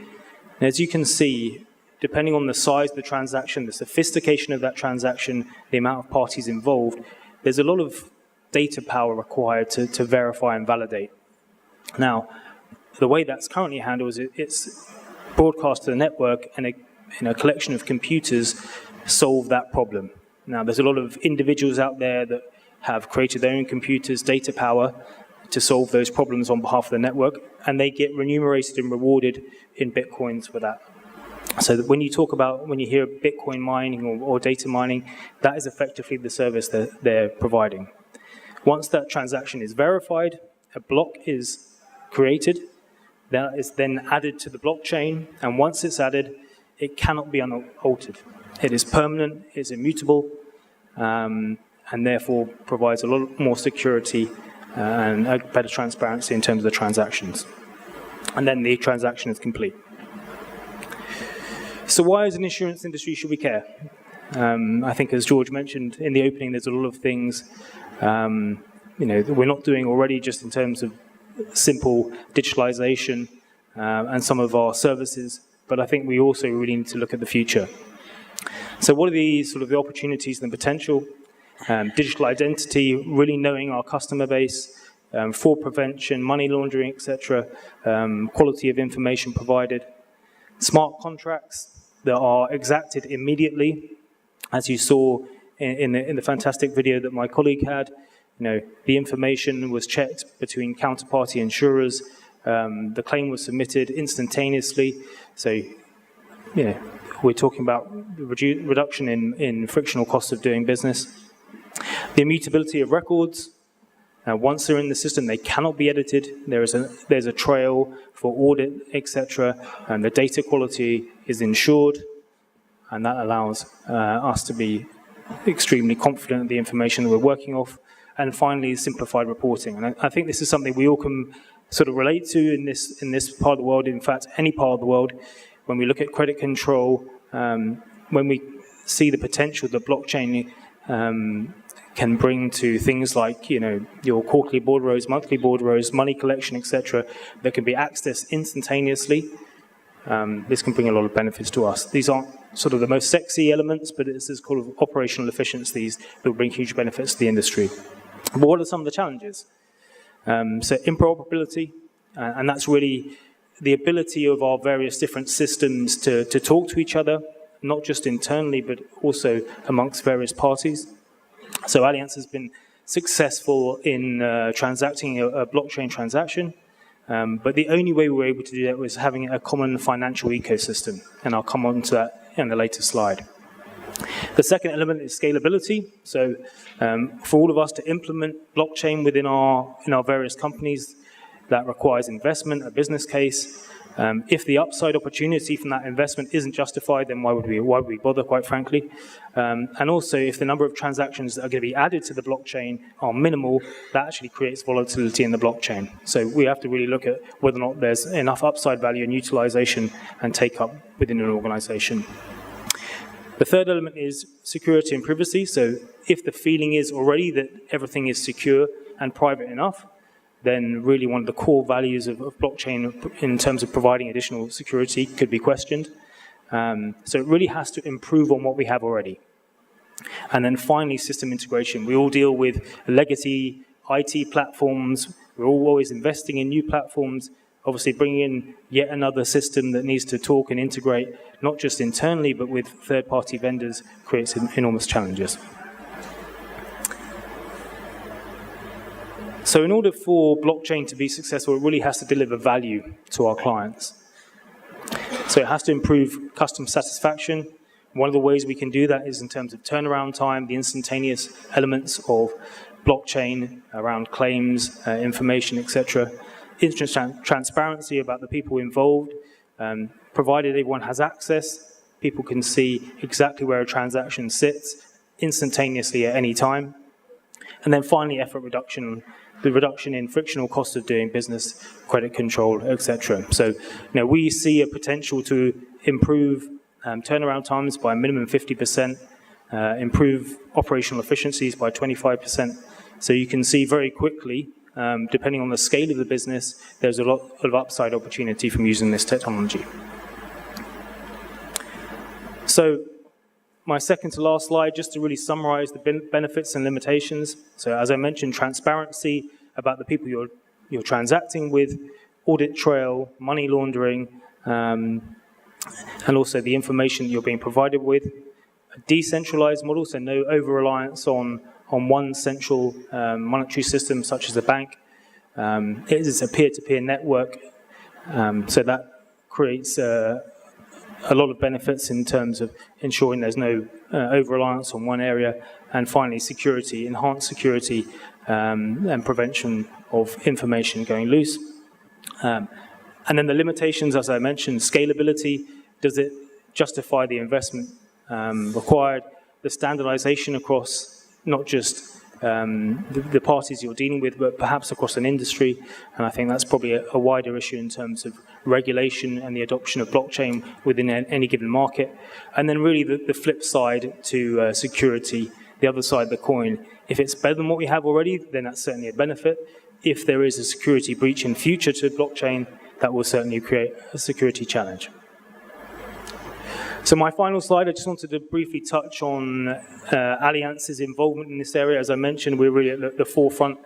And as you can see, depending on the size of the transaction, the sophistication of that transaction, the amount of parties involved, there's a lot of data power required to verify and validate. Now, the way that's currently handled is it's broadcast to the network, and a collection of computers solve that problem. Now, there's a lot of individuals out there that have created their own computers, data power, to solve those problems on behalf of the network, and they get remunerated and rewarded in Bitcoins for that. So that when you hear Bitcoin mining or data mining, that is effectively the service that they're providing. Once that transaction is verified, a block is created, That is then added to the blockchain, and once it's added, it cannot be unaltered. It is permanent, it's immutable, and therefore provides a lot more security and a better transparency in terms of the transactions. And then the transaction is complete. So why as an insurance industry should we care? I think as George mentioned in the opening, there's a lot of things that we're not doing already just in terms of simple digitalization and some of our services, but I think we also really need to look at the future. So what are the opportunities and the potential? Digital identity, really knowing our customer base, fraud prevention, money laundering, etc., quality of information provided, smart contracts that are exacted immediately, as you saw in the fantastic video that my colleague had. The information was checked between counterparty insurers, the claim was submitted instantaneously, so we're talking about reduction in frictional costs of doing business. The immutability of records. Once they're in the system, they cannot be edited. There's a trail for audit, etc. And the data quality is ensured, and that allows us to be extremely confident in the information that we're working off. And finally, simplified reporting. And I think this is something we all can sort of relate to in this part of the world. In fact, any part of the world, when we look at credit control, when we see the potential that blockchain can bring to things like, your quarterly bordereaux, monthly bordereaux, money collection, etc., that can be accessed instantaneously. This can bring a lot of benefits to us. These aren't sort of the most sexy elements, but it's this kind of operational efficiencies that will bring huge benefits to the industry. But what are some of the challenges? So interoperability, and that's really the ability of our various different systems to talk to each other, not just internally, but also amongst various parties. So Allianz has been successful in transacting a blockchain transaction, but the only way we were able to do that was having a common financial ecosystem, and I'll come on to that in the later slide. The second element is scalability. So for all of us to implement blockchain within our various companies, that requires investment, a business case. If the upside opportunity from that investment isn't justified, then why would we bother, quite frankly? And also, if the number of transactions that are going to be added to the blockchain are minimal, that actually creates volatility in the blockchain. So we have to really look at whether or not there's enough upside value and utilization and take up within an organization. The third element is security and privacy. So if the feeling is already that everything is secure and private enough, then really one of the core values of blockchain in terms of providing additional security could be questioned. So it really has to improve on what we have already. And then finally, system integration. We all deal with legacy IT platforms. We're all always investing in new platforms. Obviously, bringing in yet another system that needs to talk and integrate, not just internally, but with third-party vendors, creates enormous challenges. So in order for blockchain to be successful, it really has to deliver value to our clients. So it has to improve customer satisfaction. One of the ways we can do that is in terms of turnaround time, the instantaneous elements of blockchain around claims, information, etc. Transparency about the people involved. Provided everyone has access, people can see exactly where a transaction sits instantaneously at any time. And then finally, effort reduction, the reduction in frictional costs of doing business, credit control, etc. So, we see a potential to improve turnaround times by a minimum 50%, improve operational efficiencies by 25%. So you can see very quickly, depending on the scale of the business, there's a lot of upside opportunity from using this technology. So, my second to last slide, just to really summarize the benefits and limitations. So as I mentioned, transparency about the people you're transacting with, audit trail, money laundering, and also the information you're being provided with. A decentralized model, so no over-reliance on one central monetary system such as a bank. It is a peer-to-peer network, so that creates a lot of benefits in terms of ensuring there's no over-reliance on one area, and finally security, enhanced security and prevention of information going loose. And then the limitations, as I mentioned, scalability, does it justify the investment required? The standardization across not just the parties you're dealing with, but perhaps across an industry. And I think that's probably a wider issue in terms of regulation and the adoption of blockchain within any given market. And then really the flip side to security, the other side of the coin. If it's better than what we have already, then that's certainly a benefit. If there is a security breach in future to blockchain, that will certainly create a security challenge. So my final slide, I just wanted to briefly touch on Allianz's involvement in this area. As I mentioned, we're really at the forefront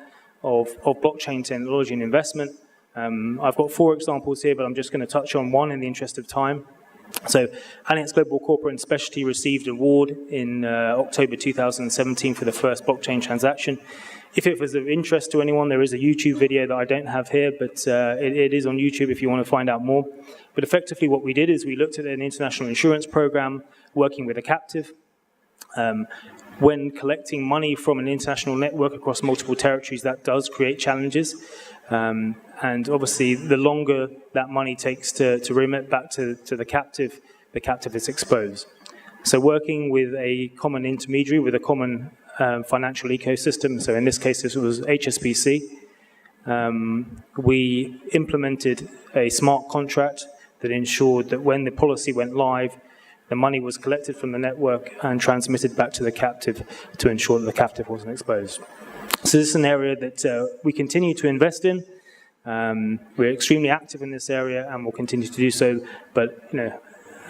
of blockchain technology and investment. I've got 4 examples here, but I'm just going to touch on one in the interest of time. So Allianz Global Corporate and Specialty received an award in October 2017 for the first blockchain transaction. If it was of interest to anyone, there is a YouTube video that I don't have here, but it is on YouTube if you want to find out more. But effectively what we did is we looked at an international insurance program working with a captive. When collecting money from an international network across multiple territories, that does create challenges. And obviously, the longer that money takes to remit back to the captive is exposed. So working with a common intermediary, with a common financial ecosystem, so in this case, this was HSBC, we implemented a smart contract that ensured that when the policy went live, the money was collected from the network and transmitted back to the captive to ensure that the captive wasn't exposed. So this is an area that we continue to invest in. We're extremely active in this area and will continue to do so. But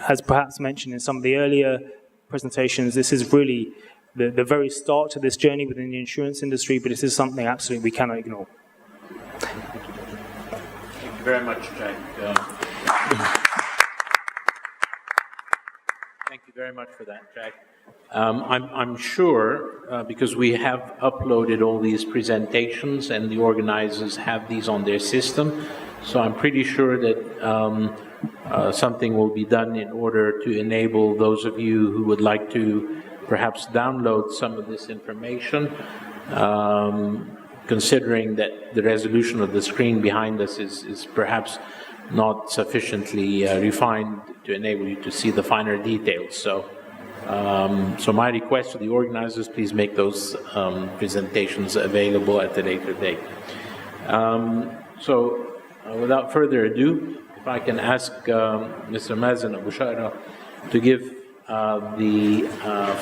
as perhaps mentioned in some of the earlier presentations, this is really the very start to this journey within the insurance industry, but this is something absolutely we cannot ignore. Thank you very much, Jack. Thank you very much for that, Jack. I'm sure, because we have uploaded all these presentations and the organizers have these on their system, so I'm pretty sure that something will be done in order to enable those of you who would like to perhaps download some of this information, considering that the resolution of the screen behind us is perhaps not sufficiently refined to enable you to see the finer details. So my request to the organizers, please make those presentations available at a later date. Without further ado, if I can ask Mr. Mazen Abu Shara to give the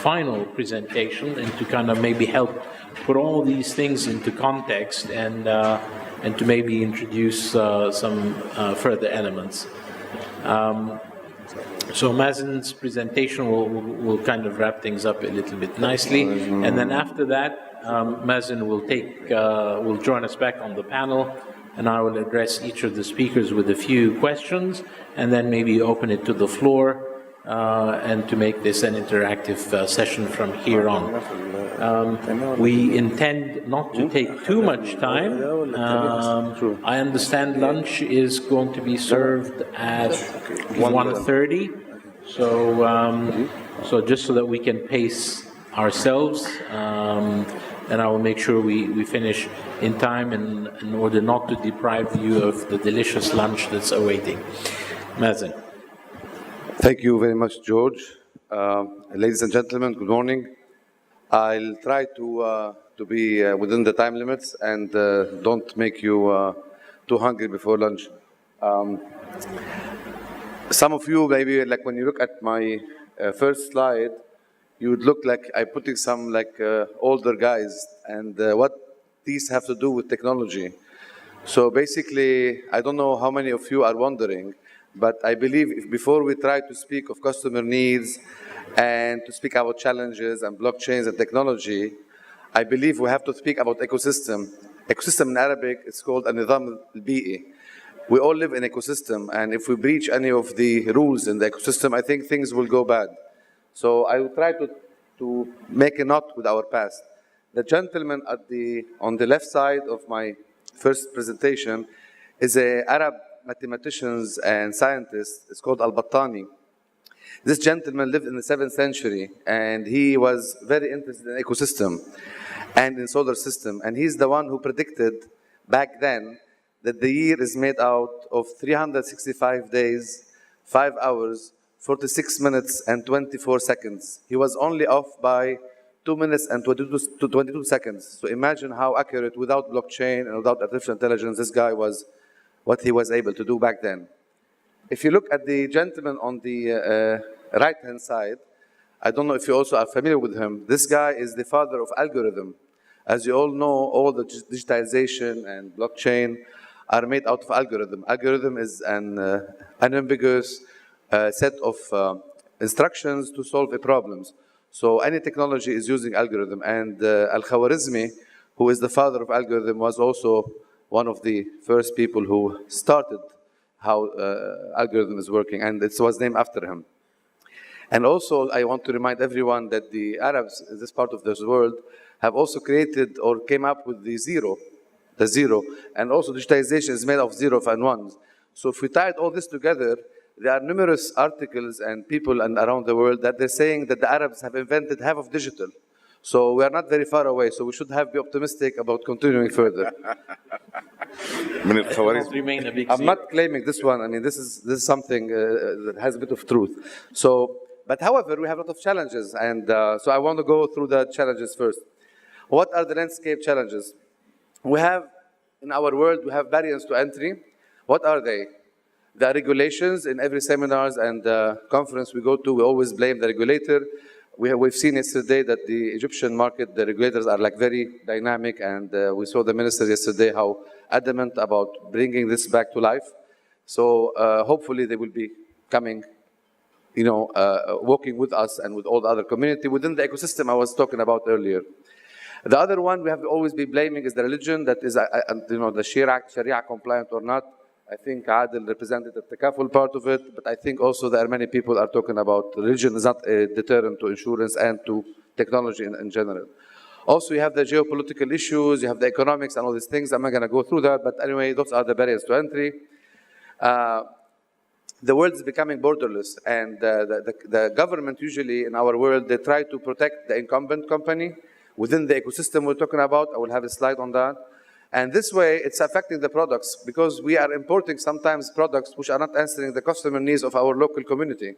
final presentation and to kind of maybe help put all these things into context and to maybe introduce some further elements. So Mazen's presentation will kind of wrap things up a little bit nicely, and then after that, Mazen will join us back on the panel, and I will address each of the speakers with a few questions, and then maybe open it to the floor, and to make this an interactive session from here on. We intend not to take too much time. I understand lunch is going to be served at 1:30, so just so that we can pace ourselves, and I will make sure we finish in time in order not to deprive you of the delicious lunch that's awaiting. Mazen. Thank you very much, George. Ladies and gentlemen, good morning. I'll try to be within the time limits and don't make you too hungry before lunch. Some of you, maybe, like when you look at my first slide, you would look like I'm putting some older guys, and what these have to do with technology. So basically, I don't know how many of you are wondering, but I believe before we try to speak of customer needs and to speak about challenges and blockchains and technology, I believe we have to speak about ecosystem. Ecosystem in Arabic is called an-nizam al-bi'i. We all live in ecosystem, and if we breach any of the rules in the ecosystem, I think things will go bad. So I will try to make a knot with our past. The gentleman on the left side of my first presentation is an Arab mathematician and scientist. It's called Al-Battani. This gentleman lived in the 7th century, and he was very interested in ecosystem and in solar system. And he's the one who predicted back then that the year is made out of 365 days, 5 hours, 46 minutes, and 24 seconds. He was only off by 2 minutes and 22 seconds. So imagine how accurate, without blockchain and without artificial intelligence, this guy was, what he was able to do back then. If you look at the gentleman on the right-hand side, I don't know if you also are familiar with him. This guy is the father of algorithm. As you all know, all the digitization and blockchain are made out of algorithm. Algorithm is an unambiguous set of instructions to solve a problem. So any technology is using algorithm. And Al-Khwarizmi, who is the father of algorithm, was also one of the first people who started how algorithm is working, and it was named after him. And also, I want to remind everyone that the Arabs in this part of this world have also created or came up with the zero, and also digitization is made of zeros and ones. So if we tied all this together, there are numerous articles and people around the world that they're saying that the Arabs have invented half of digital. So we are not very far away, so we should be optimistic about continuing further. I'm not claiming this one. I mean, this is something that has a bit of truth. So, but however, we have a lot of challenges, and so I want to go through the challenges first. What are the landscape challenges? We have, in our world, we have barriers to entry. What are they? The regulations. In every seminars and conference we go to, we always blame the regulator. We've seen yesterday that the Egyptian market, the regulators are like very dynamic, and we saw the minister yesterday how adamant about bringing this back to life. So hopefully they will be coming, working with us and with all the other community within the ecosystem I was talking about earlier. The other one we have to always be blaming is the religion, that is, the Sharia compliant or not. I think Adel represented the Takaful part of it, but I think also there are many people are talking about religion is not a deterrent to insurance and to technology in general. Also, you have the geopolitical issues, you have the economics and all these things. I'm not going to go through that, but anyway, those are the barriers to entry. The world is becoming borderless, and the government usually in our world, they try to protect the incumbent company within the ecosystem we're talking about. I will have a slide on that. And this way, it's affecting the products, because we are importing sometimes products which are not answering the customer needs of our local community.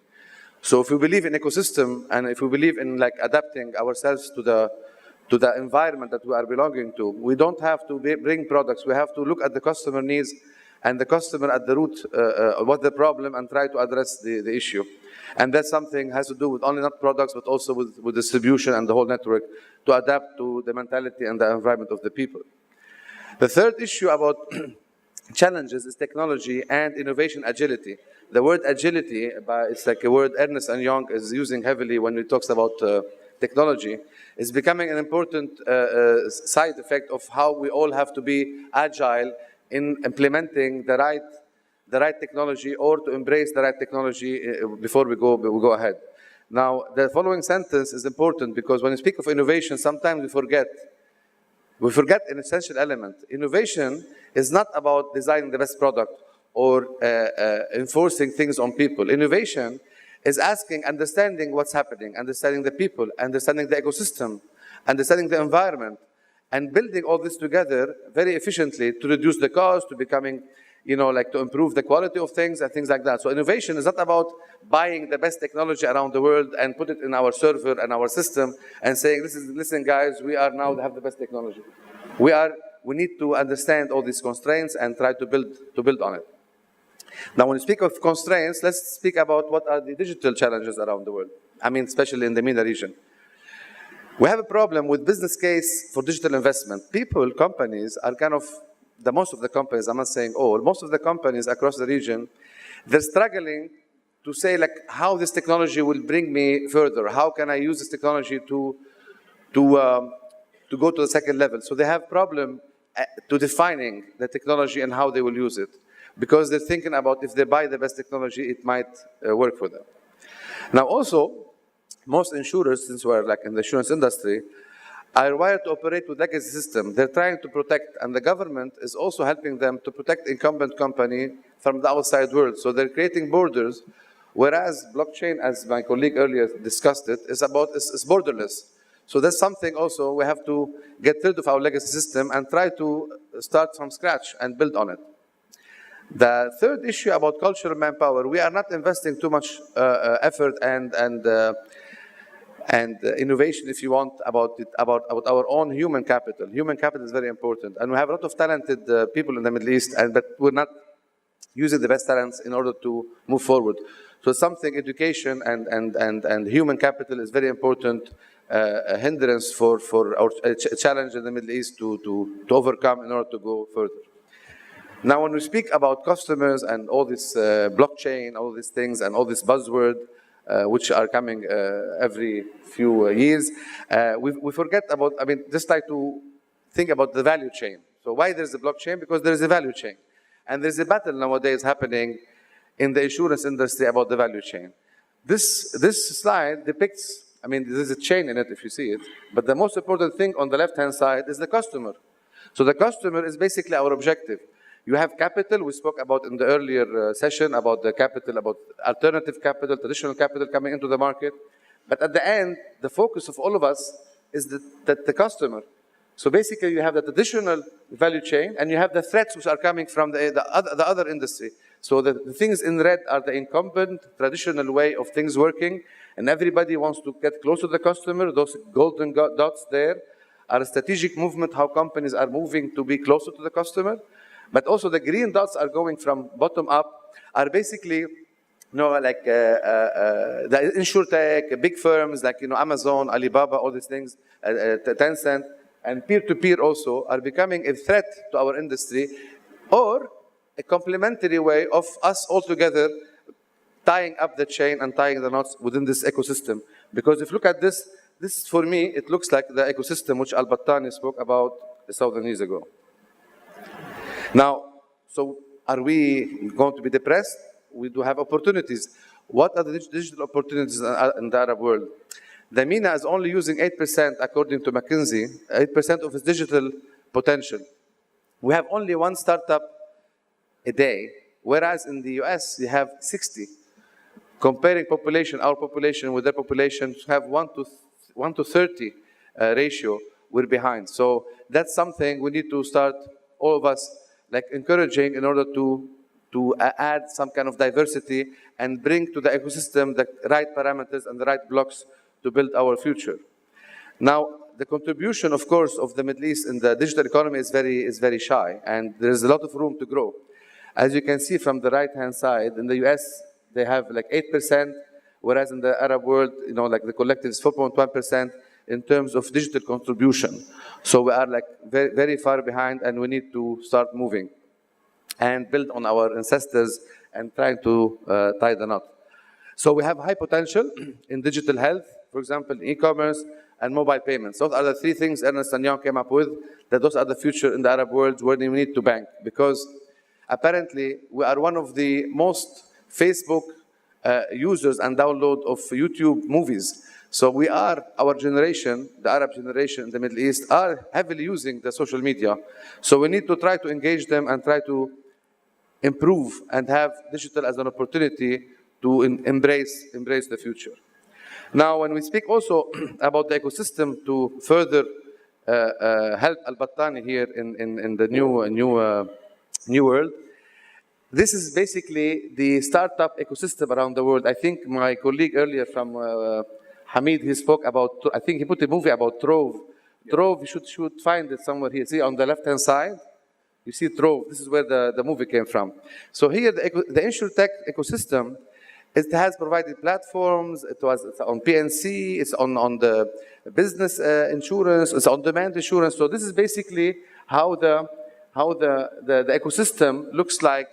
So if we believe in ecosystem, and if we believe in like adapting ourselves to the environment that we are belonging to, we don't have to bring products. We have to look at the customer needs and the customer at the root, what the problem, and try to address the issue. And that's something has to do with only not products, but also with distribution and the whole network to adapt to the mentality and the environment of the people. The third issue about challenges is technology and innovation agility. The word agility, it's like a word Ernst & Young is using heavily when he talks about technology, is becoming an important side effect of how we all have to be agile in implementing the right technology, or to embrace the right technology before we go ahead. Now, the following sentence is important, because when we speak of innovation, sometimes we forget an essential element. Innovation is not about designing the best product or enforcing things on people. Innovation is understanding what's happening, understanding the people, understanding the ecosystem, understanding the environment, and building all this together very efficiently to reduce the cost, to becoming, to improve the quality of things and things like that. So innovation is not about buying the best technology around the world and put it in our server and our system and saying, listen guys, we are now have the best technology. We need to understand all these constraints and try to build on it. Now, when we speak of constraints, let's speak about what are the digital challenges around the world. I mean, especially in the MENA region. We have a problem with business case for digital investment. Companies are most of the companies, I'm not saying all, most of the companies across the region, they're struggling to say how this technology will bring me further. How can I use this technology to go to the second level? So they have problem to defining the technology and how they will use it, because they're thinking about if they buy the best technology, it might work for them. Now also, most insurers, since we're in the insurance industry, are wired to operate with legacy system. They're trying to protect, and the government is also helping them to protect incumbent company from the outside world. So they're creating borders, whereas blockchain, as my colleague earlier discussed it, is borderless. So that's something also we have to get rid of our legacy system and try to start from scratch and build on it. The third issue about cultural manpower, we are not investing too much effort and innovation, if you want, about our own human capital. Human capital is very important, and we have a lot of talented people in the Middle East, but we're not using the best talents in order to move forward. So something education and human capital is very important hindrance for our challenge in the Middle East to overcome in order to go further. Now, when we speak about customers and all this blockchain, all these things, and all this buzzword, which are coming every few years, we forget about, I mean, just like to think about the value chain. So why there's a blockchain? Because there's a value chain. And there's a battle nowadays happening in the insurance industry about the value chain. This slide depicts, I mean, there's a chain in it if you see it, but the most important thing on the left-hand side is the customer. So the customer is basically our objective. You have capital, we spoke about in the earlier session about the capital, about alternative capital, traditional capital coming into the market. But at the end, the focus of all of us is the customer. So basically you have the traditional value chain and you have the threats which are coming from the other industry. So the things in red are the incumbent, traditional way of things working, and everybody wants to get close to the customer. Those golden dots there are a strategic movement, how companies are moving to be closer to the customer. But also the green dots are going from bottom up, are basically, like the insurtech, big firms like, Amazon, Alibaba, all these things, Tencent, and peer-to-peer also are becoming a threat to our industry, or a complementary way of us all together tying up the chain and tying the knots within this ecosystem. Because if you look at this for me, it looks like the ecosystem which Al-Battani spoke about 1,000 years ago. Now, so are we going to be depressed? We do have opportunities. What are the digital opportunities in the Arab world? The MENA is only using 8%, according to McKinsey, 8% of its digital potential. We have only one startup a day, whereas in the US, you have 60. Comparing population, our population with their population, to have 1 to 30 ratio, we're behind. So that's something we need to start, all of us, like encouraging in order to add some kind of diversity and bring to the ecosystem the right parameters and the right blocks to build our future. Now, the contribution, of course, of the Middle East in the digital economy is very shy, and there's a lot of room to grow. As you can see from the right-hand side, in the US, they have like 8%, whereas in the Arab world, like the collective is 4.1% in terms of digital contribution. So we are like very far behind, and we need to start moving and build on our ancestors and trying to tie the knot. So we have high potential in digital health, for example, e-commerce and mobile payments. Those are the three things Ernst & Young came up with, that those are the future in the Arab world where we need to bank, because apparently we are one of the most Facebook users and download of YouTube movies. So we are, our generation, the Arab generation in the Middle East, are heavily using the social media. So we need to try to engage them and try to improve and have digital as an opportunity to embrace the future. Now, when we speak also about the ecosystem to further help Al-Battani here in the new world, this is basically the startup ecosystem around the world. I think my colleague earlier from Hamid, he spoke about, I think he put a movie about Trove. Trove, you should find it somewhere here. See on the left-hand side, you see Trove. This is where the movie came from. So here, the InsurTech ecosystem, it has provided platforms. It's on PNC, it's on the business insurance, it's on-demand insurance. So this is basically how the ecosystem looks like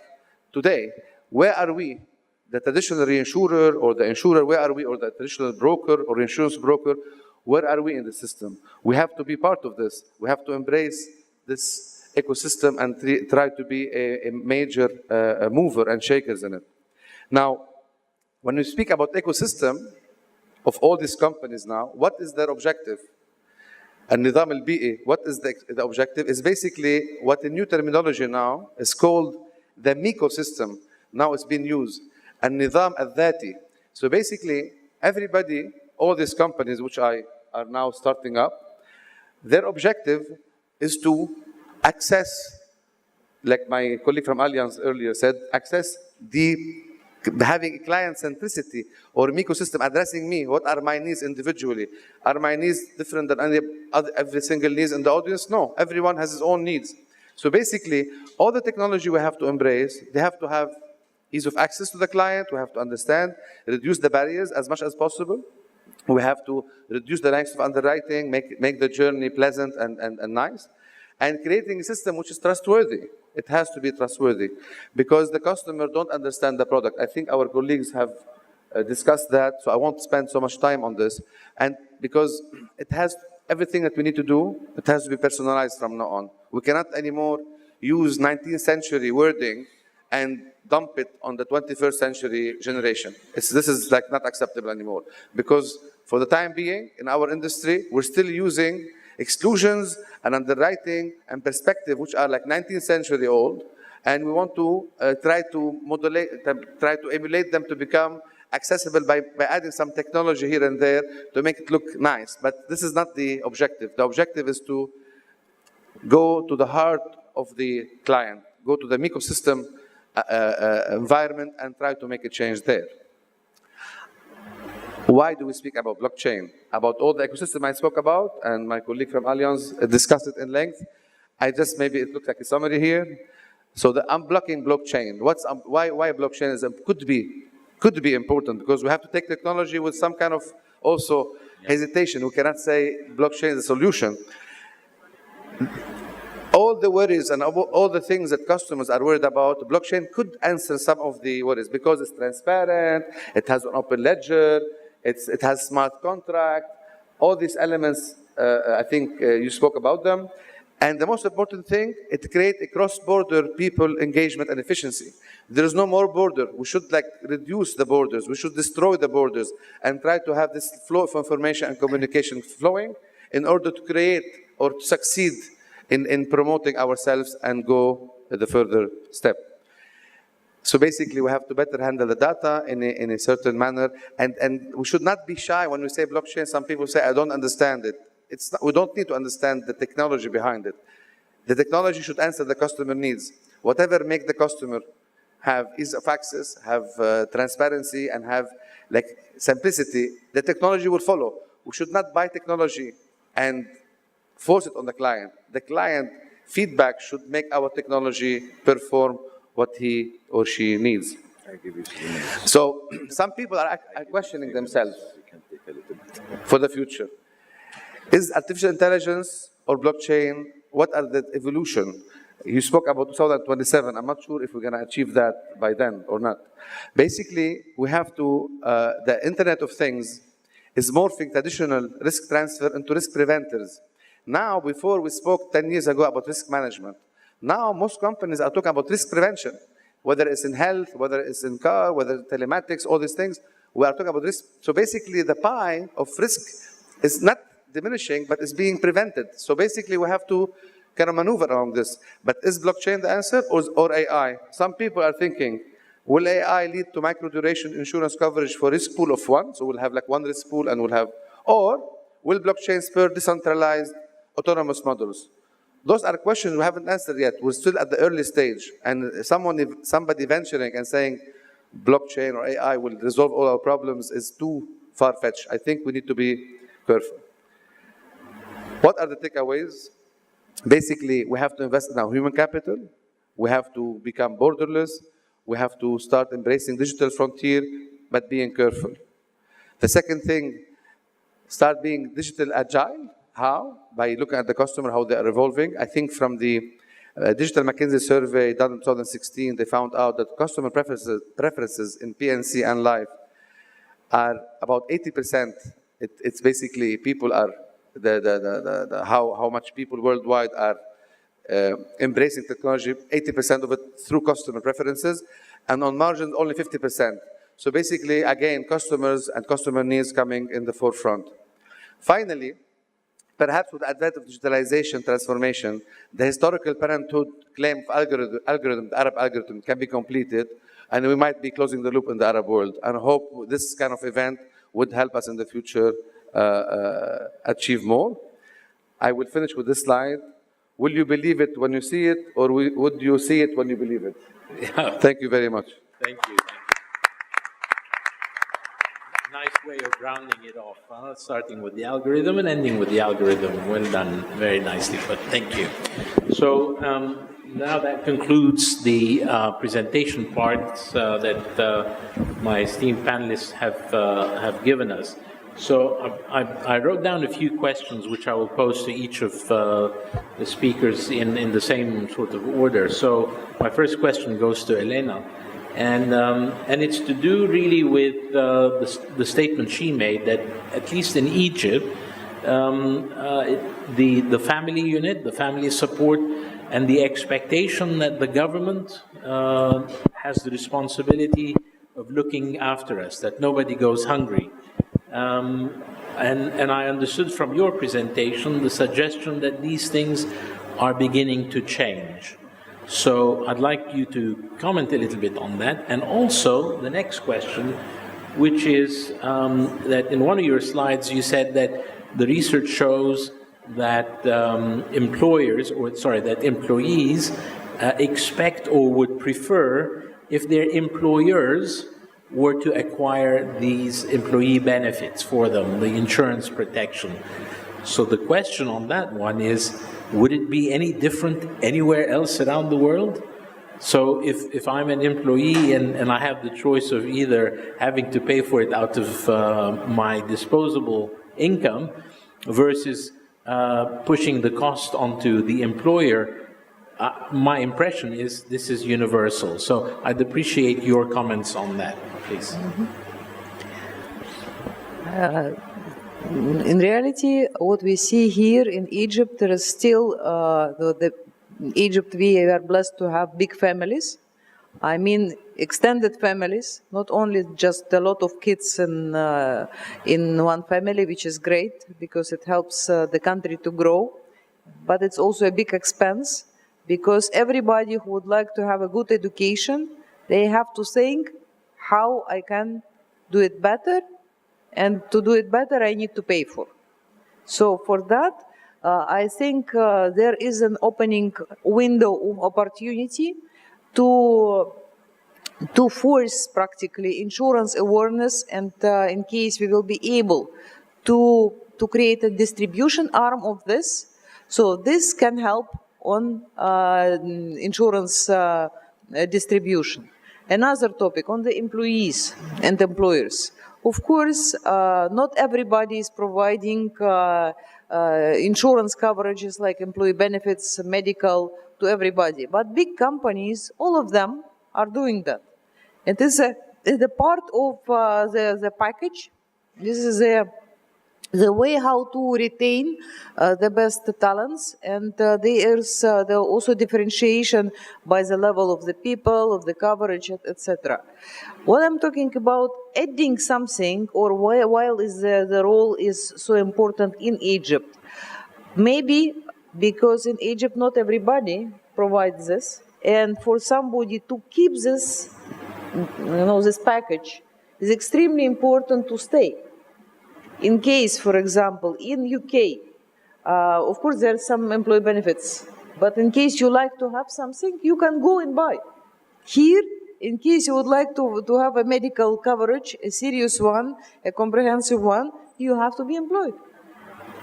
today. Where are we? The traditional reinsurer or the insurer, where are we? Or the traditional broker or insurance broker, where are we in the system? We have to be part of this. We have to embrace this ecosystem and try to be a major mover and shakers in it. Now, when we speak about ecosystem of all these companies now, what is their objective? النظام البيئي, what is the objective? Is basically what in new terminology now is called the ecosystem. Now it's being used. النظام الذاتي. So basically, everybody, all these companies which are now starting up, their objective is to access like my colleague from Allianz earlier said, access having client centricity or ecosystem addressing me. What are my needs individually? Are my needs different than every single needs in the audience? No, everyone has his own needs. So basically, all the technology we have to embrace, they have to have ease of access to the client. We have to understand, reduce the barriers as much as possible. We have to reduce the length of underwriting, make the journey pleasant and nice, and creating a system which is trustworthy. It has to be trustworthy because the customer don't understand the product. I think our colleagues have discussed that, so I won't spend so much time on this. And because it has everything that we need to do, it has to be personalized from now on. We cannot anymore use 19th century wording and dump it on the 21st century generation. This is like not acceptable anymore because for the time being in our industry, we're still using exclusions and underwriting and perspective, which are like 19th century old, and we want to try to modulate them, try to emulate them to become accessible by adding some technology here and there to make it look nice. But this is not the objective. The objective is to go to the heart of the client, go to the ecosystem environment and try to make a change there. Why do we speak about blockchain? About all the ecosystem I spoke about, and my colleague from Allianz discussed it in length. Maybe it looks like a summary here. So the unblocking blockchain. Why blockchain could be important? Because we have to take technology with some kind of also hesitation. We cannot say blockchain is a solution. All the worries and all the things that customers are worried about, blockchain could answer some of the worries because it's transparent, it has an open ledger, it has smart contract, all these elements, I think you spoke about them. And the most important thing, it creates a cross-border people engagement and efficiency. There is no more border. We should reduce the borders. We should destroy the borders and try to have this flow of information and communication flowing in order to create or to succeed in promoting ourselves and go the further step. So basically, we have to better handle the data in a certain manner, and we should not be shy when we say blockchain. Some people say, I don't understand it. We don't need to understand the technology behind it. The technology should answer the customer needs. Whatever make the customer have ease of access, have transparency, and have simplicity, the technology will follow. We should not buy technology and force it on the client. The client feedback should make our technology perform what he or she needs. So some people are questioning themselves for the future. Is artificial intelligence or blockchain, what are the evolution? You spoke about 2027. I'm not sure if we're going to achieve that by then or not. Basically, we have to, the Internet of Things is morphing traditional risk transfer into risk preventers. Now, before we spoke 10 years ago about risk management. Now, most companies are talking about risk prevention, whether it's in health, whether it's in car, whether it's telematics, all these things. We are talking about risk. So basically, the pie of risk is not diminishing, but it's being prevented. So basically, we have to kind of maneuver around this. But is blockchain the answer or AI? Some people are thinking, will AI lead to micro-duration insurance coverage for risk pool of one? So we'll have one risk pool and we'll have, or will blockchain spur decentralized autonomous models? Those are questions we haven't answered yet. We're still at the early stage. And somebody venturing and saying blockchain or AI will resolve all our problems is too far-fetched. I think we need to be careful. What are the takeaways? Basically, we have to invest in our human capital. We have to become borderless. We have to start embracing digital frontier, but being careful. The second thing, start being digital agile. How? By looking at the customer, how they are evolving. I think from the Digital McKinsey survey done in 2016, they found out that customer preferences in P&C and life are about 80%. It's basically people are, how much people worldwide are embracing technology, 80% of it through customer preferences, and on margin, only 50%. So basically, again, customers and customer needs coming in the forefront. Finally, perhaps with the advent of digitalization transformation, the historical parenthood claim of algorithm, the Arab algorithm, can be completed, and we might be closing the loop in the Arab world. And I hope this kind of event would help us in the future achieve more. I will finish with this slide. will you believe it when you see it, or would you see it when you believe it? Yeah. Thank you very much. Thank you. Nice way of rounding it off, starting with the algorithm and ending with the algorithm. Well done, very nicely put. Thank you. So now that concludes the presentation part that my esteemed panelists have given us. So I wrote down a few questions which I will pose to each of the speakers in the same sort of order. So my first question goes to Elena. And it's to do really with the statement she made that at least in Egypt, the family unit, the family support, and the expectation that the government has the responsibility of looking after us, that nobody goes hungry. And I understood from your presentation the suggestion that these things are beginning to change. So I'd like you to comment a little bit on that. And also the next question, which is that in one of your slides you said that the research shows that employees expect or would prefer if their employers were to acquire these employee benefits for them, the insurance protection. So the question on that one is, would it be any different anywhere else around the world? So if I'm an employee and I have the choice of either having to pay for it out of my disposable income versus pushing the cost onto the employer, my impression is this is universal. So I'd appreciate your comments on that, please. In reality, what we see here in Egypt, there is still, in Egypt we are blessed to have big families. I mean extended families, not only just a lot of kids in one family, which is great because it helps the country to grow, but it's also a big expense because everybody who would like to have a good education, they have to think how I can do it better. And to do it better, I need to pay for. So for that, I think there is an opening window of opportunity to force practically insurance awareness, and in case we will be able to create a distribution arm of this, so this can help on insurance distribution. Another topic on the employees and employers. Of course, not everybody is providing insurance coverages like employee benefits, medical to everybody. But big companies, all of them are doing that. It is a part of the package. This is the way how to retain the best talents, and there's also differentiation by the level of the people, of the coverage, etc. What I'm talking about, adding something, or while is the role is so important in Egypt, maybe because in Egypt not everybody provides this, and for somebody to keep this, this package is extremely important to stay. In case, for example, in UK, of course there are some employee benefits, but in case you like to have something, you can go and buy. Here, in case you would like to have a medical coverage, a serious one, a comprehensive one, you have to be employed.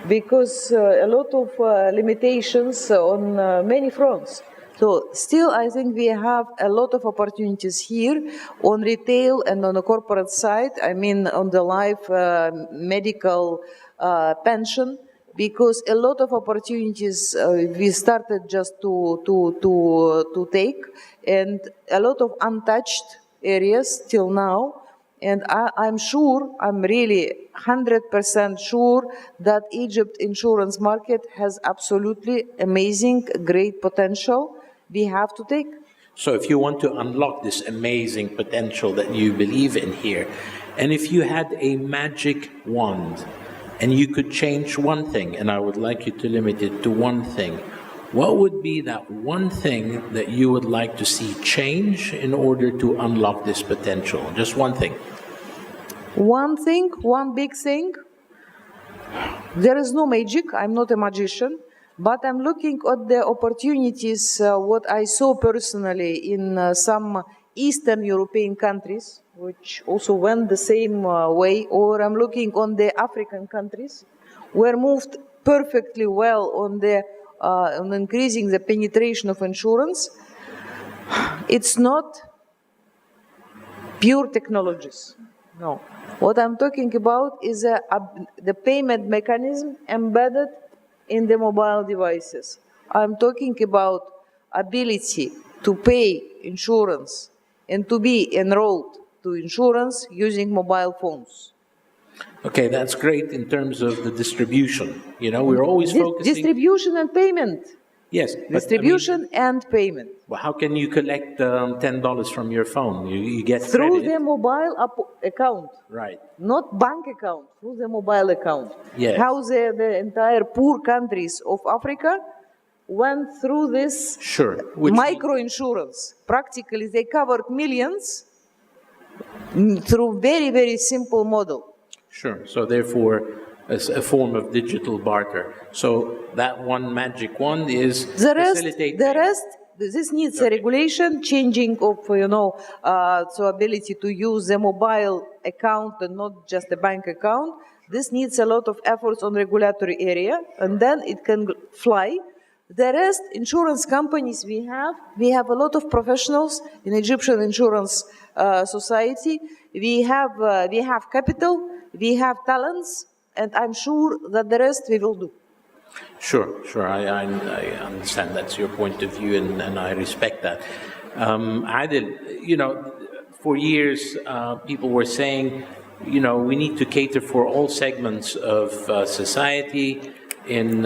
Because a lot of limitations on many fronts. So still, I think we have a lot of opportunities here on retail and on the corporate side. I mean, on the life medical pension, because a lot of opportunities we started just to take, and a lot of untouched areas till now. And I'm sure, I'm really 100% sure that Egypt insurance market has absolutely amazing, great potential. We have to take. So if you want to unlock this amazing potential that you believe in here, and if you had a magic wand and you could change one thing, and I would like you to limit it to one thing, what would be that one thing that you would like to see change in order to unlock this potential? Just one thing. One thing, one big thing. There is no magic. I'm not a magician. But I'm looking at the opportunities, what I saw personally in some Eastern European countries, which also went the same way, or I'm looking on the African countries, were moved perfectly well on increasing the penetration of insurance. It's not pure technologies, no. What I'm talking about is the payment mechanism embedded in the mobile devices. I'm talking about ability to pay insurance and to be enrolled to insurance using mobile phones. Okay, that's great in terms of the distribution. You know, we're always focusing... Distribution and payment. Yes. Distribution and payment. Well, how can you collect $10 from your phone? You get through credit. the mobile account. Right. Not bank account, through the mobile account. Yes. How the entire poor countries of Africa went through this micro-insurance. Practically, they covered millions through very, very simple model. Sure. So therefore, as a form of digital barter. So that one magic wand is facilitate. The rest, this needs a regulation, changing of, so ability to use a mobile account and not just a bank account. This needs a lot of efforts on regulatory area, and then it can fly. The rest, insurance companies we have a lot of professionals in Egyptian insurance society. We have capital, we have talents, and I'm sure that the rest we will do. Sure. I understand that's your point of view, and I respect that. Adel, for years people were saying, we need to cater for all segments of society in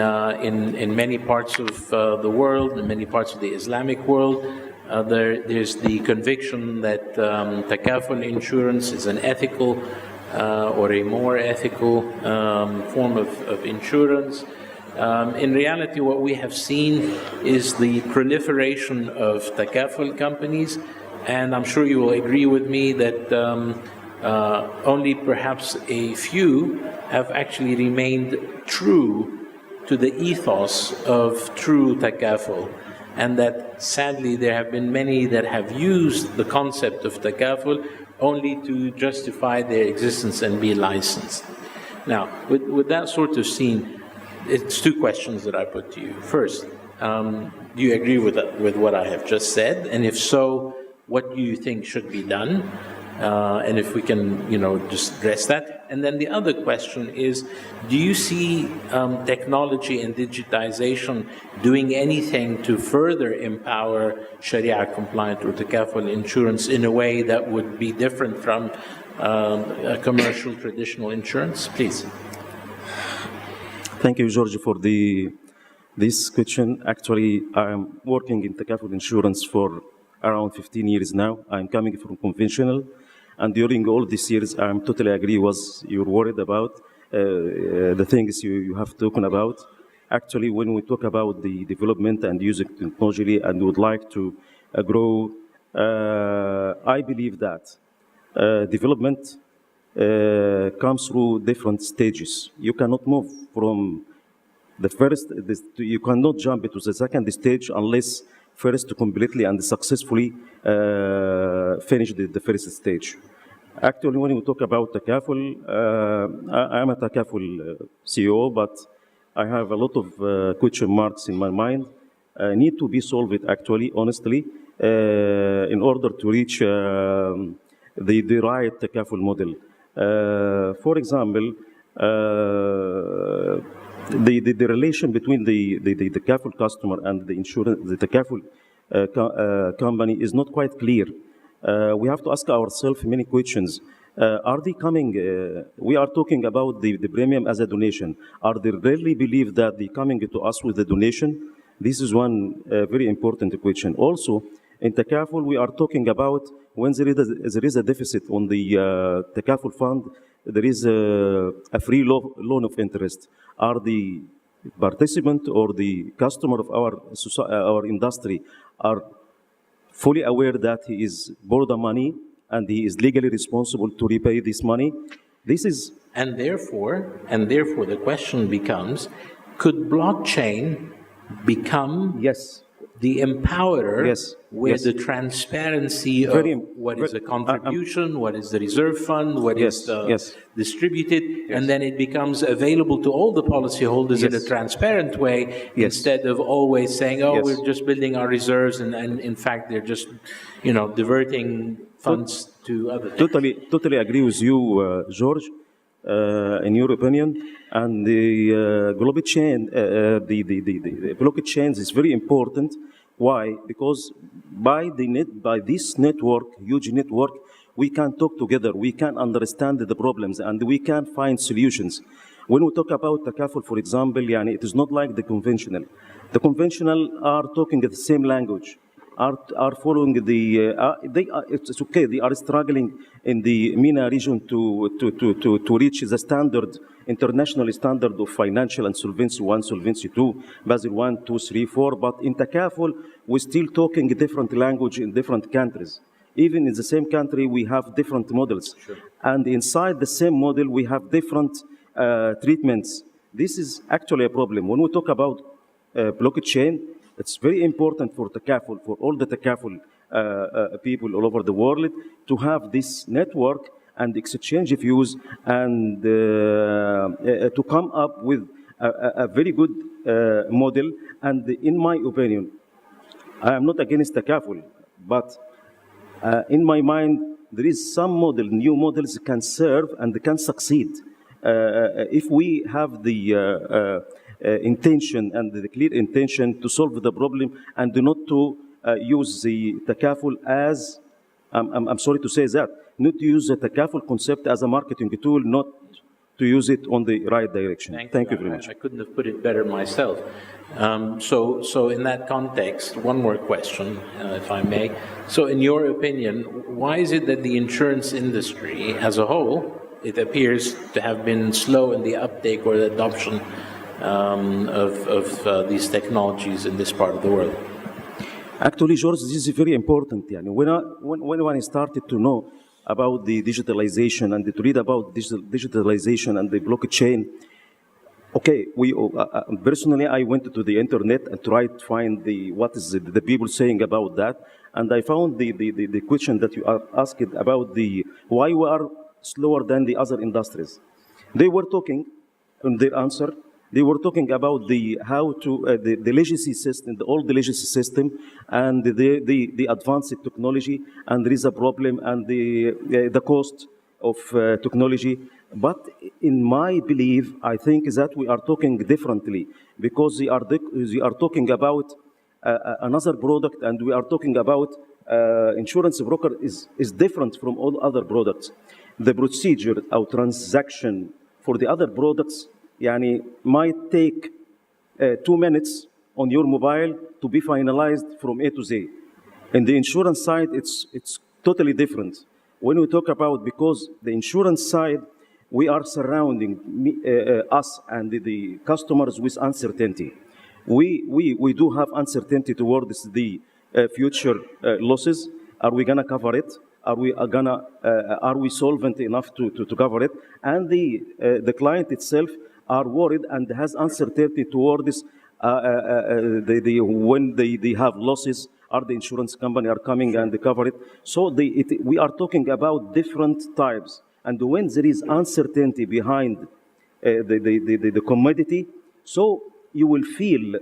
many parts of the world, in many parts of the Islamic world. There's the conviction that Takaful insurance is an ethical or a more ethical form of insurance. In reality, what we have seen is the proliferation of Takaful companies, and I'm sure you will agree with me that only perhaps a few have actually remained true to the ethos of true Takaful, and that sadly there have been many that have used the concept of Takaful only to justify their existence and be licensed. Now, with that sort of scene, it's two questions that I put to you. First, do you agree with what I have just said? And if so, what do you think should be done? And if we can, just address that. And then the other question is, do you see technology and digitization doing anything to further empower Sharia-compliant or Takaful insurance in a way that would be different from a commercial traditional insurance? Please. Thank you, George, for this question. Actually, I'm working in Takaful insurance for around 15 years now. I'm coming from conventional. And during all these years, I totally agree with what you're worried about, the things you have talked about. Actually, when we talk about the development and using technology and would like to grow, I believe that development comes through different stages. You cannot move from the first, you cannot jump into the second stage unless first to completely and successfully finish the first stage. Actually, when we talk about Takaful, I'm a Takaful CEO, but I have a lot of question marks in my mind, need to be solved actually, honestly, in order to reach the right Takaful model. For example, the relation between the Takaful customer and the insurance, the Takaful company is not quite clear. We have to ask ourselves many questions. Are they coming, we are talking about the premium as a donation. Are they really believe that they're coming to us with the donation? This is one very important question. Also, in Takaful, we are talking about when there is a deficit on the Takaful fund, there is a free loan of interest. Are the participant or the customer of our industry are fully aware that he is borrowed the money and he is legally responsible to repay this money? This is... And therefore the question becomes, could blockchain become yes. the empowerer, Yes, where yes. the transparency of what is a contribution, what is the reserve fund, what is distributed, and then it becomes available to all the policyholders in a transparent way, instead of always saying, oh, we're just building our reserves, and in fact they're just, diverting funds to others. Totally agree with you, George, in your opinion. And the global chain, the blockchain is very important. Why? Because by this network, huge network, we can talk together, we can understand the problems, and we can find solutions. When we talk about takaful, for example, it is not like the conventional. The conventional are talking the same language, are following it's okay, they are struggling in the MENA region to reach the standard, international standard of financial and Solvency 1, Solvency 2, Basel 1, 2, 3, 4, but in takaful, we're still talking a different language in different countries. Even in the same country, we have different models. Sure. And inside the same model, we have different treatments. This is actually a problem. When we talk about blockchain, it's very important for takaful, for all the takaful people all over the world, to have this network and exchange views and to come up with a very good model. And in my opinion, I am not against takaful, but in my mind, there is some model, new models can serve and can succeed. If we have the intention and the clear intention to solve the problem and not to use the takaful as, I'm sorry to say that, not to use the takaful concept as a marketing tool, not to use it on the right direction. Thank you very much. I couldn't have put it better myself. So in that context, one more question, if I may. So in your opinion, why is it that the insurance industry as a whole, it appears to have been slow in the uptake or the adoption of these technologies in this part of the world? Actually, George, this is very important. When I started to know about the digitalization and to read about digitalization and the blockchain, okay, personally, I went to the internet and tried to find what is the people saying about that, and I found the question that you are asked about why we are slower than the other industries. They were talking in their answer. They were talking about the legacy system, the old legacy system, and the advanced technology, and there is a problem, and the cost of technology. But in my belief, I think that we are talking differently, because they are talking about another product, and we are talking about insurance broker is different from all other products. The procedure or transaction for the other products might take 2 minutes on your mobile to be finalized from A to Z. In the insurance side, it's totally different. When we talk about, because the insurance side, we are surrounding us and the customers with uncertainty. We do have uncertainty towards the future losses. Are we gonna cover it? Are we solvent enough to cover it? And the client itself are worried and has uncertainty towards when they have losses, are the insurance company are coming and they cover it. So we are talking about different types. And when there is uncertainty behind the commodity, so you will feel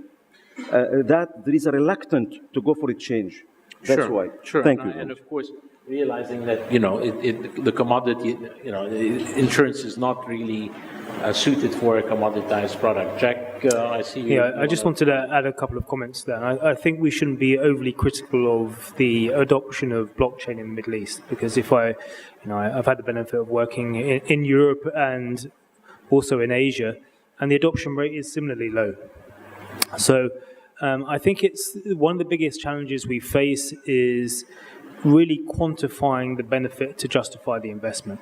that there is a reluctance to go for a change. That's why. Sure. Thank you. And of course, realizing that, the commodity, insurance is not really suited for a commoditized product. Jack, I see you. Yeah, I just wanted to add a couple of comments there. I think we shouldn't be overly critical of the adoption of blockchain in the Middle East, because I've had the benefit of working in Europe and also in Asia, and the adoption rate is similarly low. So I think it's one of the biggest challenges we face is really quantifying the benefit to justify the investment.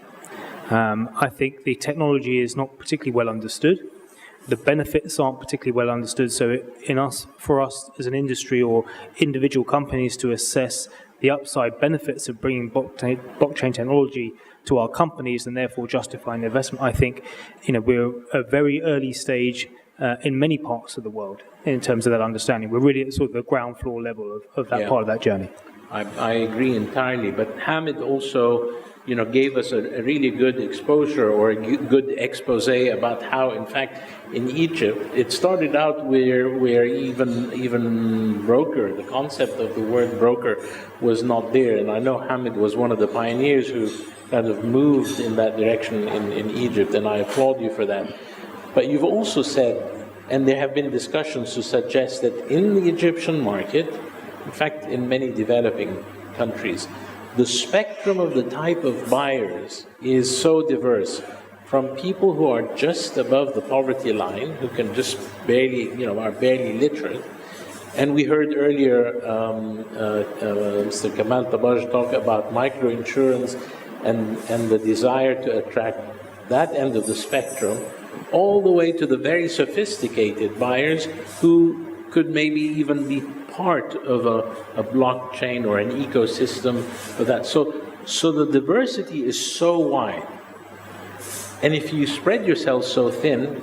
I think the technology is not particularly well understood. The benefits aren't particularly well understood. So for us as an industry or individual companies to assess the upside benefits of bringing blockchain technology to our companies and therefore justifying the investment, I think we're a very early stage in many parts of the world in terms of that understanding. We're really at sort of the ground floor level of that part of that journey. I agree entirely, but Hamid also, gave us a really good exposure or a good expose about how, in fact, in Egypt, it started out where even broker, the concept of the word broker was not there. And I know Hamid was one of the pioneers who kind of moved in that direction in Egypt, and I applaud you for that. But you've also said, and there have been discussions to suggest that in the Egyptian market, in fact, in many developing countries, the spectrum of the type of buyers is so diverse, from people who are just above the poverty line, who can just barely, are barely literate. And we heard earlier Mr. Kamal Tabaj talk about microinsurance and the desire to attract that end of the spectrum, all the way to the very sophisticated buyers who could maybe even be part of a blockchain or an ecosystem of that. So the diversity is so wide. And if you spread yourself so thin,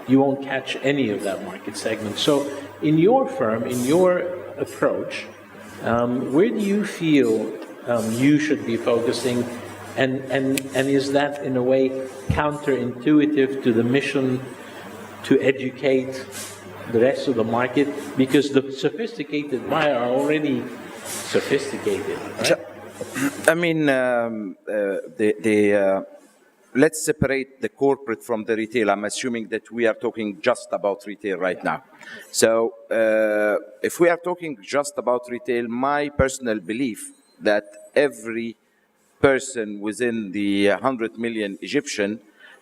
you won't catch any of that market segment. So in your firm, in your approach, where do you feel you should be focusing? And is that in a way counterintuitive to the mission to educate the rest of the market, because the sophisticated buyer are already sophisticated, right? I mean, let's separate the corporate from the retail. I'm assuming that we are talking just about retail right now. So if we are talking just about retail, my personal belief that every person within the 100 million Egyptian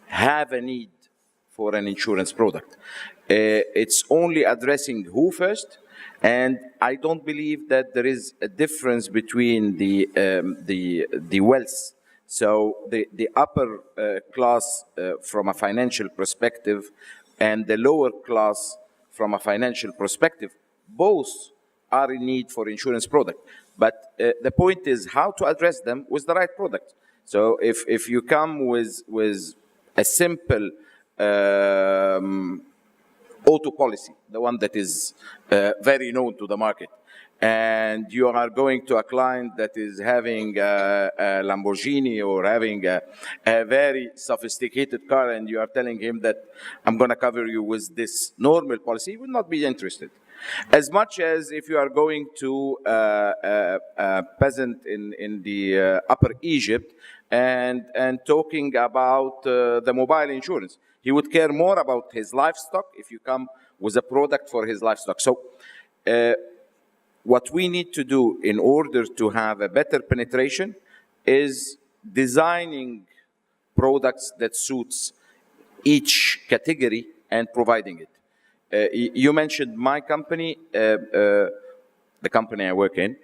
have a need for an insurance product. It's only addressing who first, and I don't believe that there is a difference between the wealth. So the upper class from a financial perspective and the lower class from a financial perspective, both are in need for insurance product. But the point is how to address them with the right product. So if you come with a simple auto policy, the one that is very known to the market, and you are going to a client that is having a Lamborghini or having a very sophisticated car, and you are telling him that I'm going to cover you with this normal policy, he will not be interested. As much as if you are going to a peasant in the Upper Egypt and talking about the mobile insurance, he would care more about his livestock if you come with a product for his livestock. So what we need to do in order to have a better penetration is designing products that suits each category and providing it. You mentioned my company, the company I work in.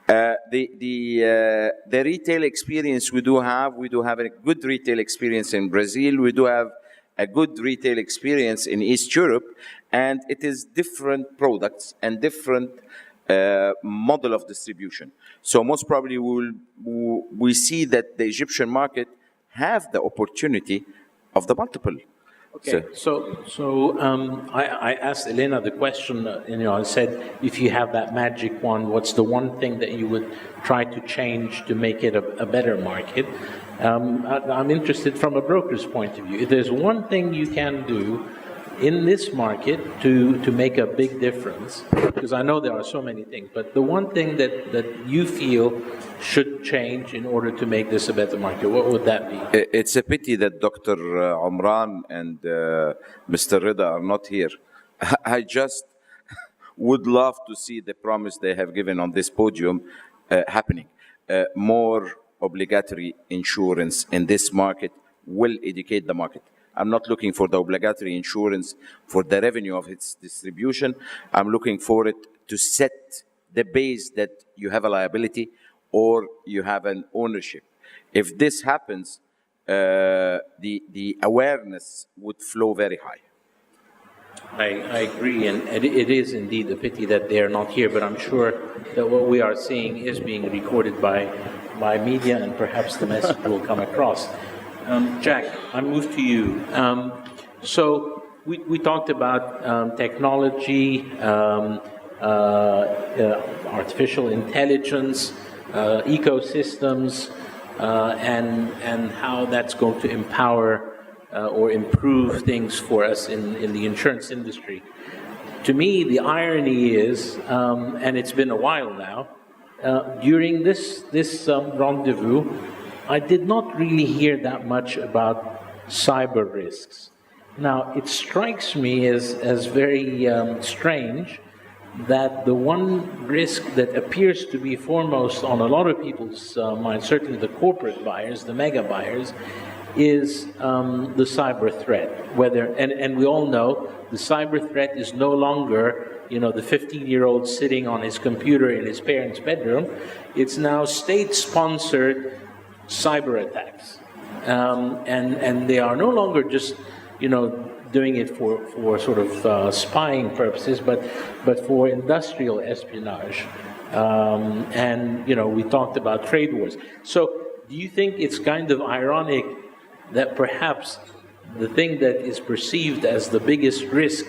The retail experience we do have a good retail experience in Brazil. We do have a good retail experience in East Europe, and it is different products and different model of distribution. So most probably we see that the Egyptian market have the opportunity of the multiple. Okay, so I asked Elena the question, I said, if you have that magic wand, what's the one thing that you would try to change to make it a better market? I'm interested from a broker's point of view. If there's one thing you can do in this market to make a big difference, because I know there are so many things, but the one thing that you feel should change in order to make this a better market, what would that be? It's a pity that Dr. Omran and Mr. Rida are not here. I just would love to see the promise they have given on this podium happening. More obligatory insurance in this market will educate the market. I'm not looking for the obligatory insurance for the revenue of its distribution. I'm looking for it to set the base that you have a liability or you have an ownership. If this happens, the awareness would flow very high. I agree, and it is indeed a pity that they are not here, but I'm sure that what we are seeing is being recorded by media, and perhaps the message will come across. Jack, I move to you. So we talked about technology, artificial intelligence, ecosystems, and how that's going to empower or improve things for us in the insurance industry. To me, the irony is, and it's been a while now, during this rendezvous, I did not really hear that much about cyber risks. Now, it strikes me as very strange that the one risk that appears to be foremost on a lot of people's minds, certainly the corporate buyers, the mega buyers, is the cyber threat. And we all know the cyber threat is no longer, the 15-year-old sitting on his computer in his parents' bedroom. It's now state-sponsored cyber attacks. And they are no longer just, doing it for sort of spying purposes, but for industrial espionage. And, we talked about trade wars. So do you think it's kind of ironic that perhaps the thing that is perceived as the biggest risk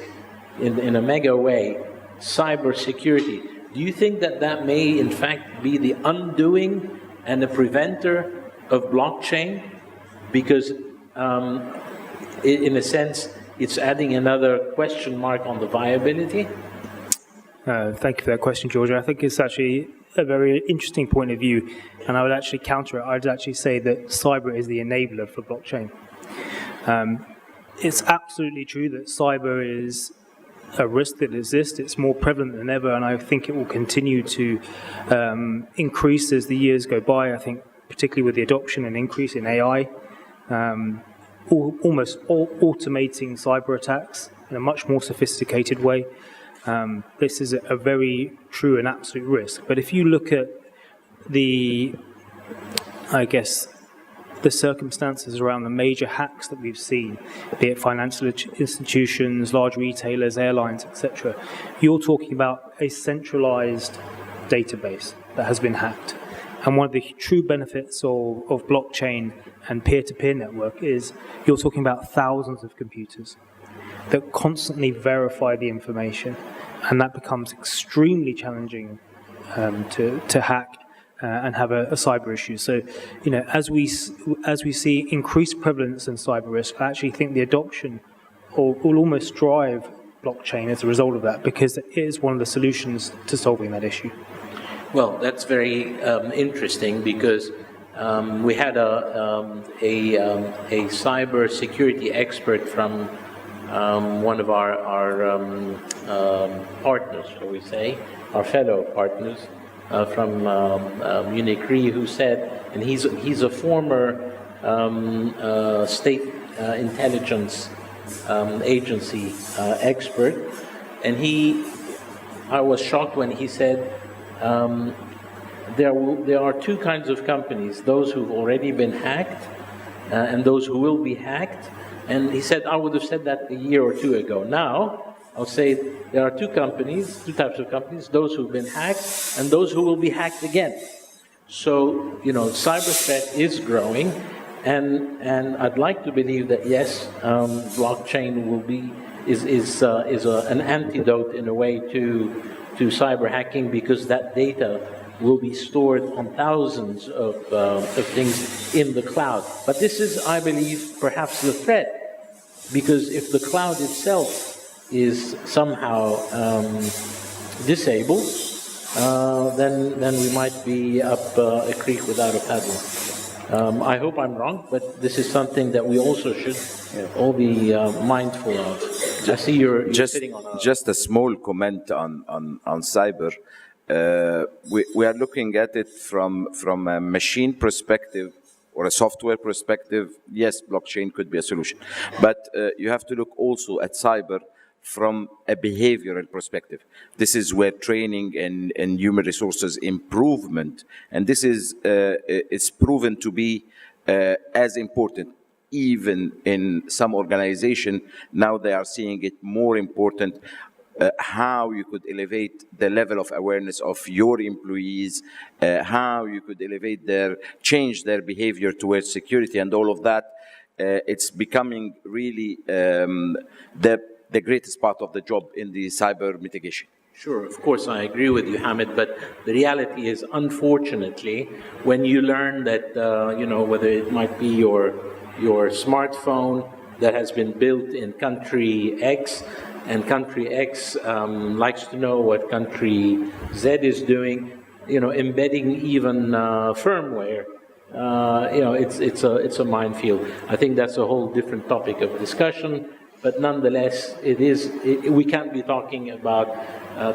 in a mega way, cybersecurity, do you think that may in fact be the undoing and the preventer of blockchain? Because in a sense, it's adding another question mark on the viability? Thank you for that question, Georgia. I think it's actually a very interesting point of view, and I would actually counter it. I'd actually say that cyber is the enabler for blockchain. It's absolutely true that cyber is a risk that exists. It's more prevalent than ever, and I think it will continue to increase as the years go by. I think particularly with the adoption and increase in AI, almost automating cyber attacks in a much more sophisticated way. This is a very true and absolute risk. But if you look at the circumstances around the major hacks that we've seen, be it financial institutions, large retailers, airlines, etc., you're talking about a centralized database that has been hacked. And one of the true benefits of blockchain and peer-to-peer network is you're talking about thousands of computers that constantly verify the information, and that becomes extremely challenging to hack and have a cyber issue. So, as we see increased prevalence in cyber risk, I actually think the adoption will almost drive blockchain as a result of that, because it is one of the solutions to solving that issue. Well, that's very interesting, because we had a cyber security expert from one of our partners, shall we say, our fellow partners from Munich Re, who said, and he's a former state intelligence agency expert, and I was shocked when he said, there are two kinds of companies, those who've already been hacked and those who will be hacked. And he said, I would have said that a year or two ago. Now, I'll say there are two types of companies, those who've been hacked and those who will be hacked again. So, cyber threat is growing, and I'd like to believe that, yes, blockchain is an antidote in a way to cyber hacking, because that data will be stored on thousands of things in the cloud. But this is, I believe, perhaps the threat, because if the cloud itself is somehow disabled, then we might be up a creek without a paddle. I hope I'm wrong, but this is something that we also should all be mindful of. I see you're sitting on just a small comment on cyber. We are looking at it from a machine perspective or a software perspective. Yes, blockchain could be a solution, but you have to look also at cyber from a behavioral perspective. This is where training and human resources improvement, and this is it's proven to be as important. Even in some organization, now they are seeing it more important, how you could elevate the level of awareness of your employees, how you could change their behavior towards security and all of that. it's becoming really the greatest part of the job in the cyber mitigation. Sure, of course, I agree with you, Hamid, but the reality is, unfortunately, when you learn that, whether it might be your smartphone that has been built in country X, and country X likes to know what country Z is doing, embedding even firmware, it's a minefield. I think that's a whole different topic of discussion. But nonetheless, we can't be talking about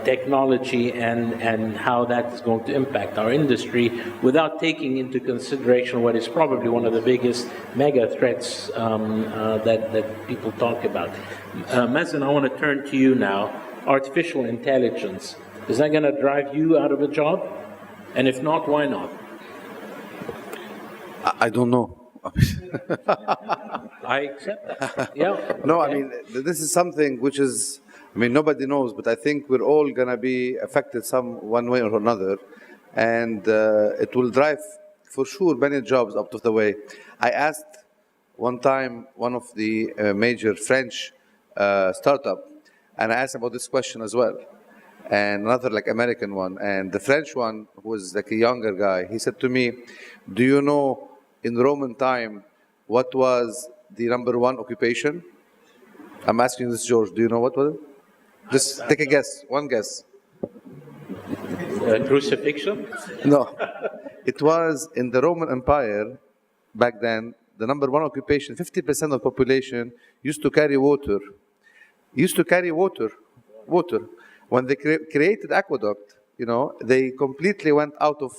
technology and how that is going to impact our industry without taking into consideration what is probably one of the biggest mega threats that people talk about. Mazen, I want to turn to you now. Artificial intelligence, is that going to drive you out of a job? And if not, why not? I don't know. I accept that. Yeah. No, I mean, this is something which is, nobody knows, but I think we're all going to be affected one way or another. And it will drive, for sure, many jobs out of the way. I asked one time one of the major French startup, and I asked about this question as well. And another American one. And the French one, who was a younger guy, he said to me, do you know in Roman time, what was the #1 occupation? I'm asking this, George. Do you know what was it? Just take a guess. One guess. Crucifixion? No. It was in the Roman Empire back then, the #1 occupation, 50% of the population used to carry water. Water. When they created aqueduct, they completely went out of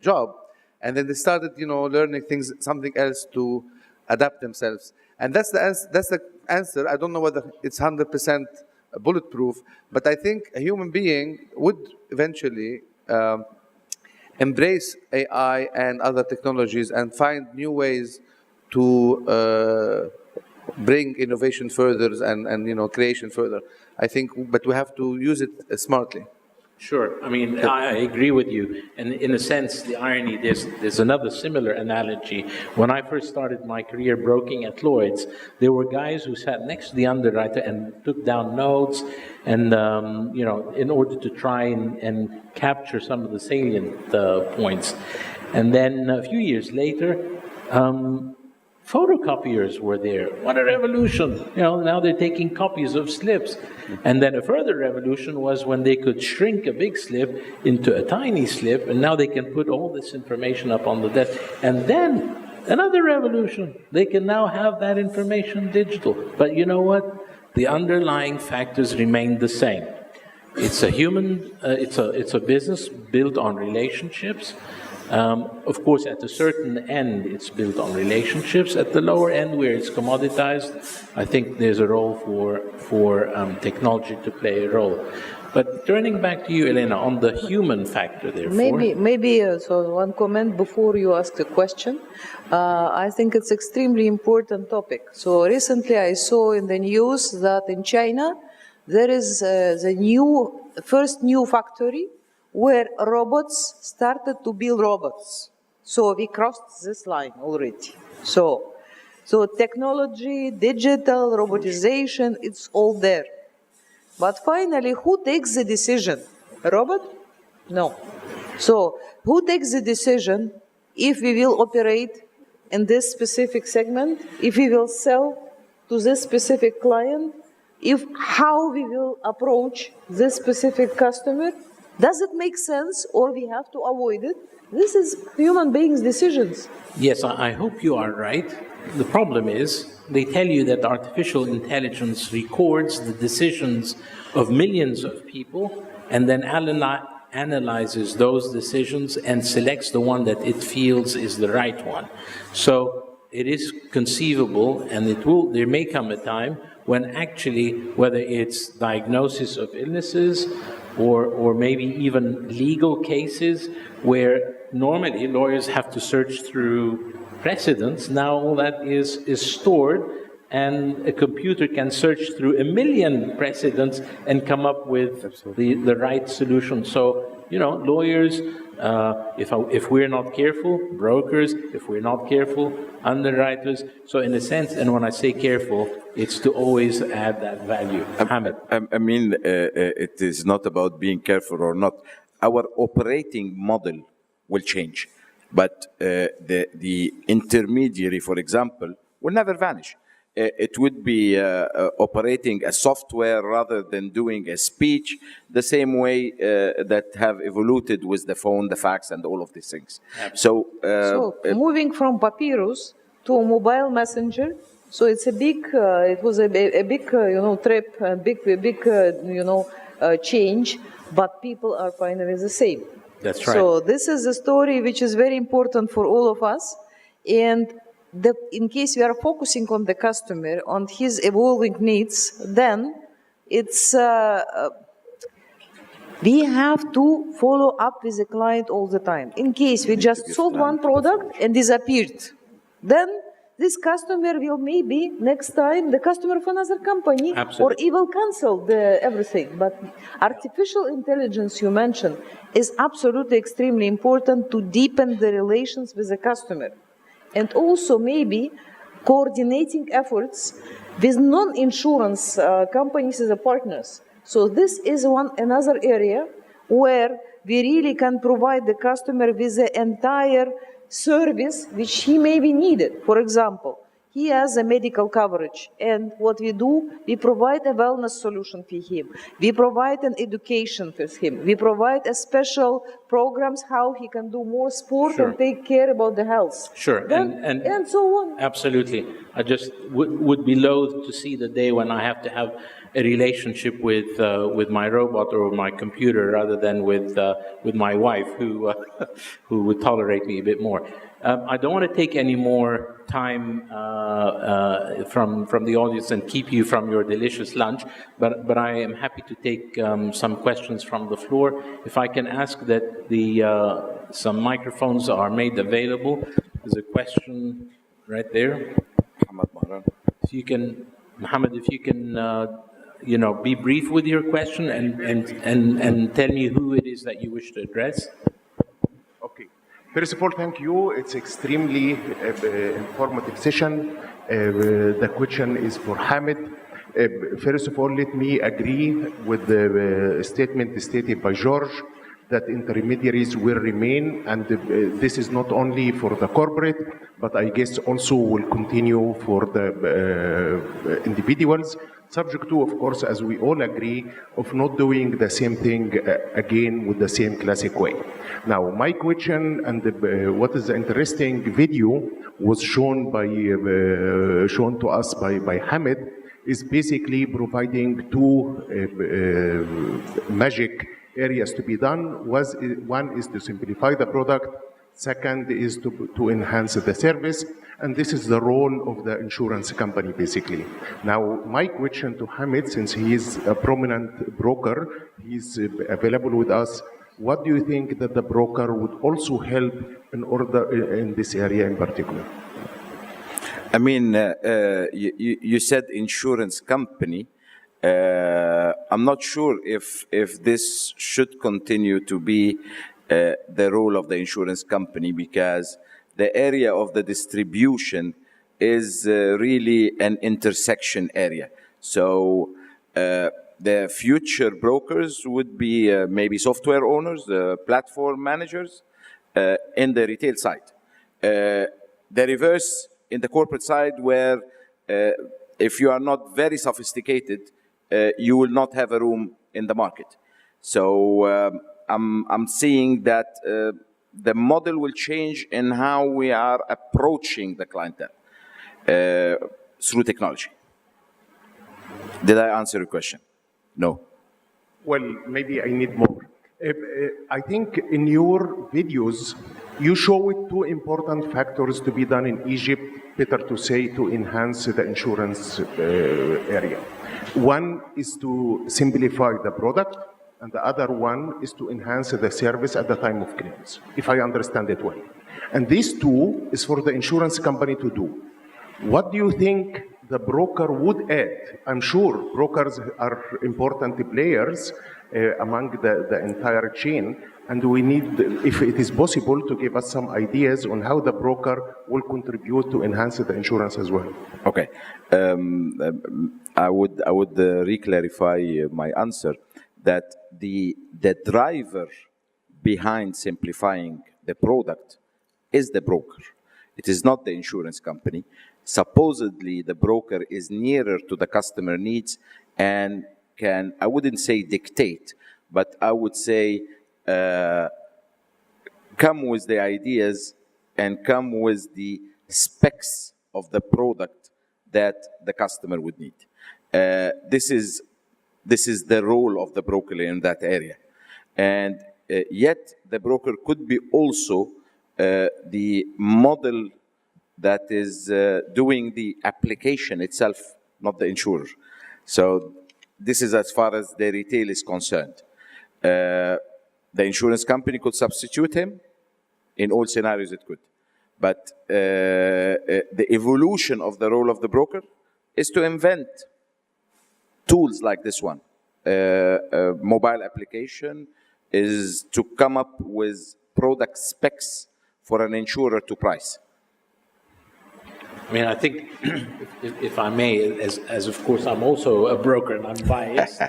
job. And then they started, learning something else to adapt themselves. And that's the answer. I don't know whether it's 100% bulletproof, but I think a human being would eventually embrace AI and other technologies and find new ways to bring innovation further and creation further. I think, but we have to use it smartly. Sure. I agree with you. And in a sense, the irony, there's another similar analogy. When I first started my career broking at Lloyd's, there were guys who sat next to the underwriter and took down notes and, in order to try and capture some of the salient points. And then a few years later, photocopiers were there. What a revolution. Now they're taking copies of slips. And then a further revolution was when they could shrink a big slip into a tiny slip, and now they can put all this information up on the desk. And then another revolution. They can now have that information digital. But you know what? The underlying factors remain the same. It's a business built on relationships. Of course, at a certain end, it's built on relationships. At the lower end, where it's commoditized, I think there's a role for technology to play a role. But turning back to you, Elena, on the human factor, therefore. Maybe so one comment before you ask the question. I think it's extremely important topic. So recently I saw in the news that in China, there is the first new factory where robots started to build robots. So we crossed this line already. So technology, digital, robotization, it's all there. But finally, who takes the decision? A robot? No. So who takes the decision if we will operate in this specific segment, if we will sell to this specific client, how we will approach this specific customer? Does it make sense, or we have to avoid it? This is human beings' decisions. Yes, I hope you are right. The problem is, they tell you that artificial intelligence records the decisions of millions of people and then analyzes those decisions and selects the one that it feels is the right one. So it is conceivable, and there may come a time when actually, whether it's diagnosis of illnesses or maybe even legal cases where normally lawyers have to search through precedents, now all that is stored, and a computer can search through 1 million precedents and come up with the right solution. So, lawyers, If we're not careful, brokers, if we're not careful, underwriters. So in a sense, and when I say careful, it's to always add that value. Hamid. I mean, it is not about being careful or not. Our operating model will change, but the intermediary, for example, will never vanish. It would be operating a software rather than doing a speech, the same way that have evolved with the phone, the fax, and all of these things. So moving from papyrus to mobile messenger, so it's a big, it was a big, trip, a big, change, but people are finally the same. That's right. So this is a story which is very important for all of us, and in case we are focusing on the customer, on his evolving needs, then it's we have to follow up with the client all the time. In case we just sold one product and disappeared, then this customer will maybe next time the customer of another company, or even cancel everything. But artificial intelligence you mentioned is absolutely extremely important to deepen the relations with the customer. And also maybe coordinating efforts with non-insurance companies as partners. So this is another area where we really can provide the customer with the entire service which he may be needed. For example, he has a medical coverage, and what we do, we provide a wellness solution for him. We provide an education for him. We provide a special programs how he can do more sport and take care about the health. Sure, and so on. Absolutely. I just would be loath to see the day when I have to have a relationship with my robot or my computer rather than with my wife, who would tolerate me a bit more. I don't want to take any more time from the audience and keep you from your delicious lunch, but I am happy to take some questions from the floor. If I can ask that some microphones are made available. There's a question right there. If you can, Mohammed, if you can, be brief with your question and tell me who it is that you wish to address. First of all, thank you. It's extremely informative session. The question is for Hamid. First of all, let me agree with the statement stated by George that intermediaries will remain, and this is not only for the corporate, but I guess also will continue for the individuals, subject to, of course, as we all agree, of not doing the same thing again with the same classic way. Now, my question, and what is the interesting video was shown to us by Hamid, is basically providing two magic areas to be done. One is to simplify the product, second is to enhance the service, and this is the role of the insurance company, basically. Now, my question to Hamid, since he is a prominent broker, he's available with us, what do you think that the broker would also help in this area in particular? I mean, you said insurance company. I'm not sure if this should continue to be the role of the insurance company, because the area of the distribution is really an intersection area. So the future brokers would be maybe software owners, platform managers in the retail side. The reverse in the corporate side, where if you are not very sophisticated, you will not have a room in the market. So I'm seeing that the model will change in how we are approaching the clientele through technology. Did I answer your question? No. Well, maybe I need more. I think in your videos, you show two important factors to be done in Egypt, better to say, to enhance the insurance area. One is to simplify the product, and the other one is to enhance the service at the time of claims, if I understand it well. And these two is for the insurance company to do. What do you think the broker would add? I'm sure brokers are important players among the entire chain, And we need, if it is possible, to give us some ideas on how the broker will contribute to enhance the insurance as well. Okay. I would re-clarify my answer that the driver behind simplifying the product is the broker. It is not the insurance company. Supposedly, the broker is nearer to the customer needs and can, I wouldn't say dictate, but I would say come with the ideas and come with the specs of the product that the customer would need. This is the role of the broker in that area. And yet, the broker could be also the model that is doing the application itself, not the insurer. So this is as far as the retail is concerned. The insurance company could substitute him. In all scenarios, it could. But the evolution of the role of the broker is to invent tools like this one. Mobile application is to come up with product specs for an insurer to price. I mean, I think, if I may, as of course I'm also a broker and I'm biased,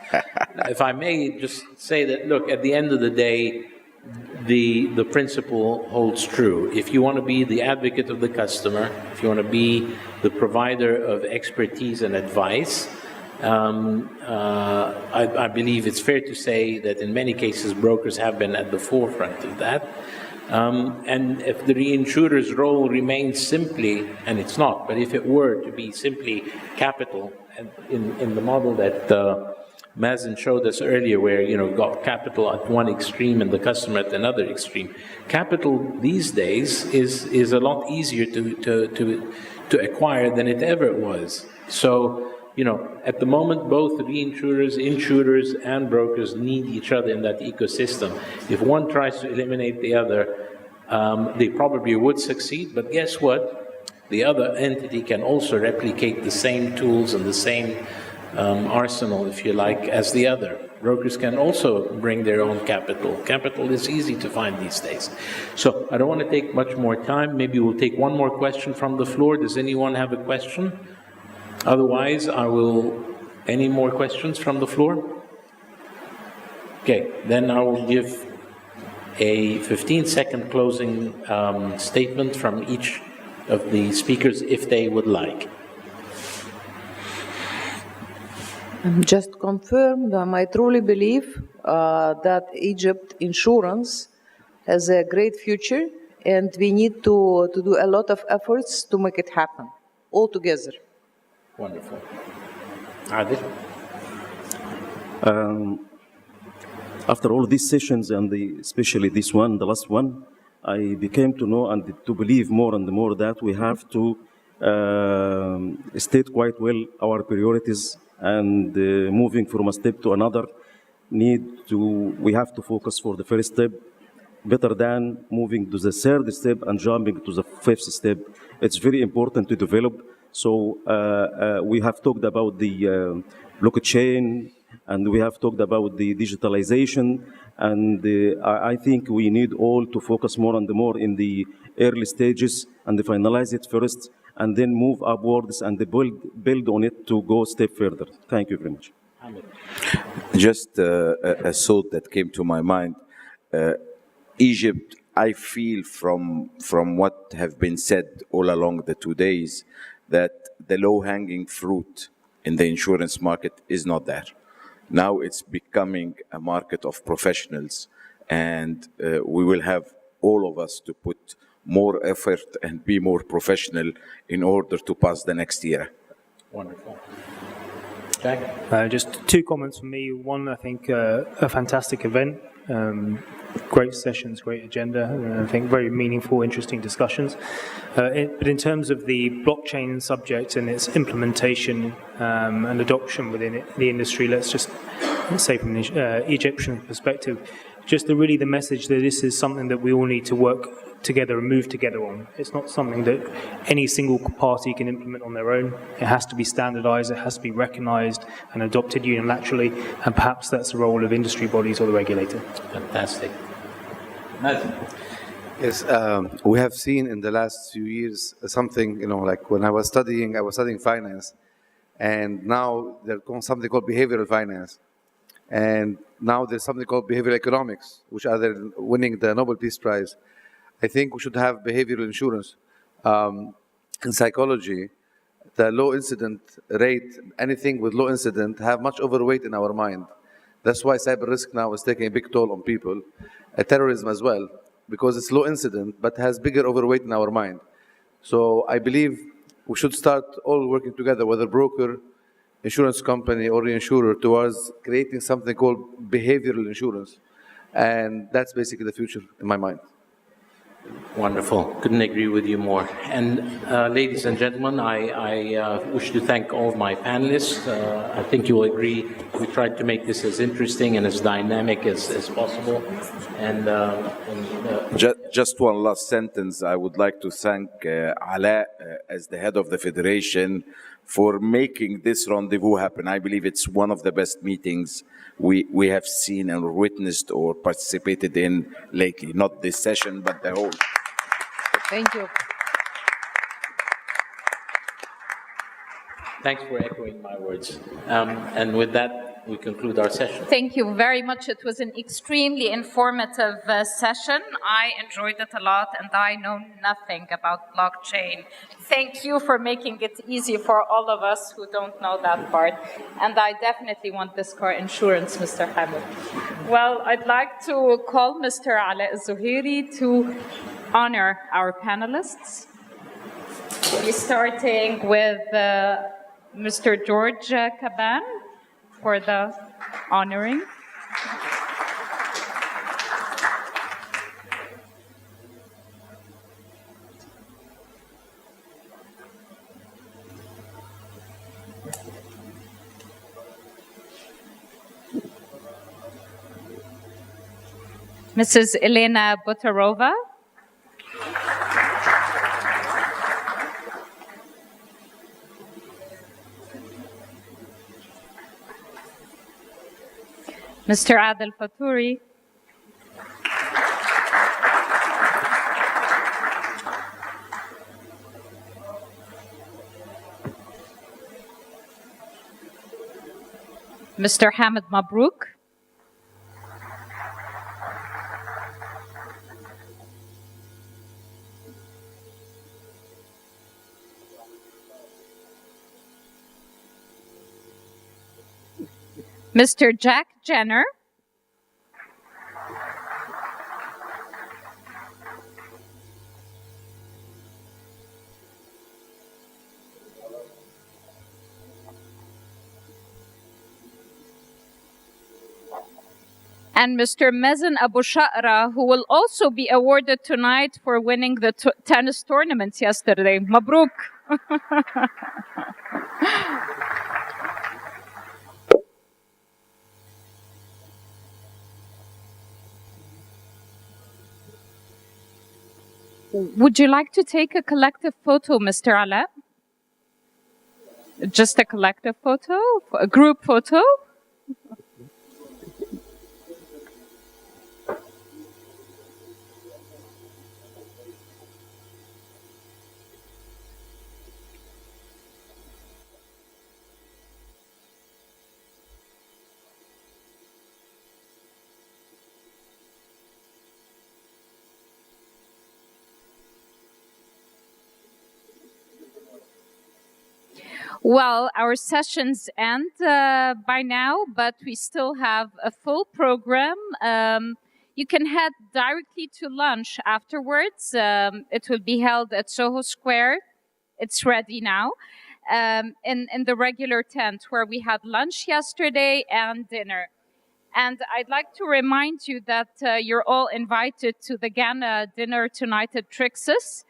if I may just say that, look, at the end of the day, the principle holds true. If you want to be the advocate of the customer, if you want to be the provider of expertise and advice, I believe it's fair to say that in many cases brokers have been at the forefront of that. And if the reinsurer's role remains simply, and it's not, but if it were to be simply capital, in the model that Mazen showed us earlier, where you've got capital at one extreme and the customer at another extreme, capital these days is a lot easier to acquire than it ever was. So, at the moment, both reinsurers, insurers, and brokers need each other in that ecosystem. If one tries to eliminate the other, they probably would succeed, but guess what? The other entity can also replicate the same tools and the same arsenal, if you like, as the other. Brokers can also bring their own capital. Capital is easy to find these days. So I don't want to take much more time. Maybe we'll take one more question from the floor. Does anyone have a question? Otherwise, any more questions from the floor? Okay, then I will give a 15-second closing statement from each of the speakers if they would like. Just confirm that I truly believe that Egypt insurance has a great future, and we need to do a lot of efforts to make it happen, all together. Wonderful. Adel? After all these sessions, and especially this one, the last one, I became to know and to believe more and more that we have to state quite well our priorities, and moving from a step to another, we have to focus for the first step better than moving to the third step and jumping to the fifth step. It's very important to develop. So we have talked about the blockchain, and we have talked about the digitalization, and I think we need all to focus more and more in the early stages and finalize it first, and then move upwards and build on it to go a step further. Thank you very much. Just a thought that came to my mind. Egypt, I feel from what have been said all along the 2 days, that the low-hanging fruit in the insurance market is not there. Now it's becoming a market of professionals, and we will have all of us to put more effort and be more professional in order to pass the next year. Wonderful. Jack? Just two comments from me. One, I think a fantastic event. Great sessions, great agenda, and I think very meaningful, interesting discussions. But in terms of the blockchain subject and its implementation and adoption within the industry, let's say from the Egyptian perspective, just really the message that this is something that we all need to work together and move together on. It's not something that any single party can implement on their own. It has to be standardized, it has to be recognized and adopted unilaterally, and perhaps that's the role of industry bodies or the regulator. Fantastic. Yes, we have seen in the last few years something, like when I was studying finance, and now there's something called behavioral finance. And now there's something called behavioral economics, which are winning the Nobel Peace Prize. I think we should have behavioral insurance. In psychology, the low incident rate, anything with low incident, have much overweight in our mind. That's why cyber risk now is taking a big toll on people. Terrorism as well, because it's low incident, but has bigger overweight in our mind. So I believe we should start all working together, whether broker, insurance company, or reinsurer, towards creating something called behavioral insurance. And that's basically the future in my mind. Wonderful. Couldn't agree with you more. And ladies and gentlemen, I wish to thank all of my panelists. I think you will agree we tried to make this as interesting and as dynamic as possible. And just one last sentence. I would like to thank Ala as the head of the Federation for making this rendezvous happen. I believe it's one of the best meetings we have seen and witnessed or participated in lately. Not this session, but the whole. Thank you. thanks for echoing my words. And with that, we conclude our session. Thank you very much. It was an extremely informative session. I enjoyed it a lot, and I know nothing about blockchain. Thank you for making it easy for all of us who don't know that part. And I definitely want this car insurance, Mr. Hamid. Well, I'd like to call Mr. Ala Zuhairi to honor our panelists. We'll be starting with Mr. George Caban for the honoring. Mrs. Elena Butarova. Mr. Adel Fattouri. Mr. Hamid Mabrouk. Mr. Jack Jenner. And Mr. Mezen Abu Sha'ra, who will also be awarded tonight for winning the tennis tournament yesterday. Mabruk. Would you like to take a collective photo, Mr. Ala? Just a collective photo? A group photo? Well, our sessions end by now, but we still have a full program. You can head directly to lunch afterwards. It will be held at Soho Square. It's ready now. In the regular tent where we had lunch yesterday and dinner. And I'd like to remind you that you're all invited to the Ghana dinner tonight at Trixis.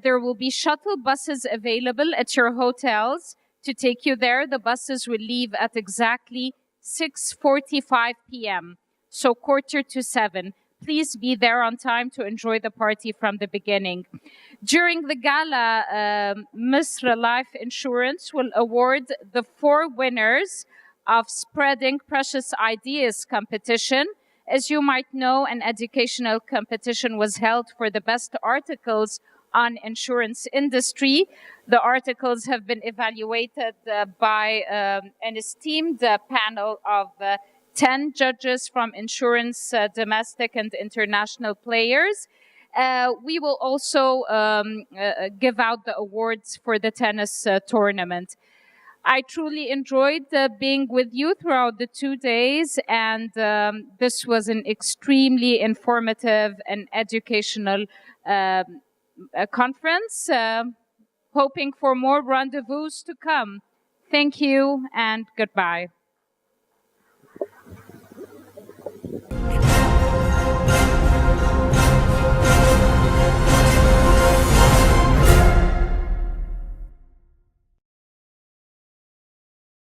There will be shuttle buses available at your hotels to take you there. The buses will leave at exactly 6:45 p.m., so 6:45. Please be there on time to enjoy the party from the beginning. During the gala, Misra Life Insurance will award the 4 winners of Spreading Precious Ideas competition. As you might know, an educational competition was held for the best articles on insurance industry. The articles have been evaluated by an esteemed panel of 10 judges from insurance, domestic and international players. We will also give out the awards for the tennis tournament. I truly enjoyed being with you throughout the 2 days, and this was an extremely informative and educational conference. Hoping for more rendezvous to come. Thank you and goodbye.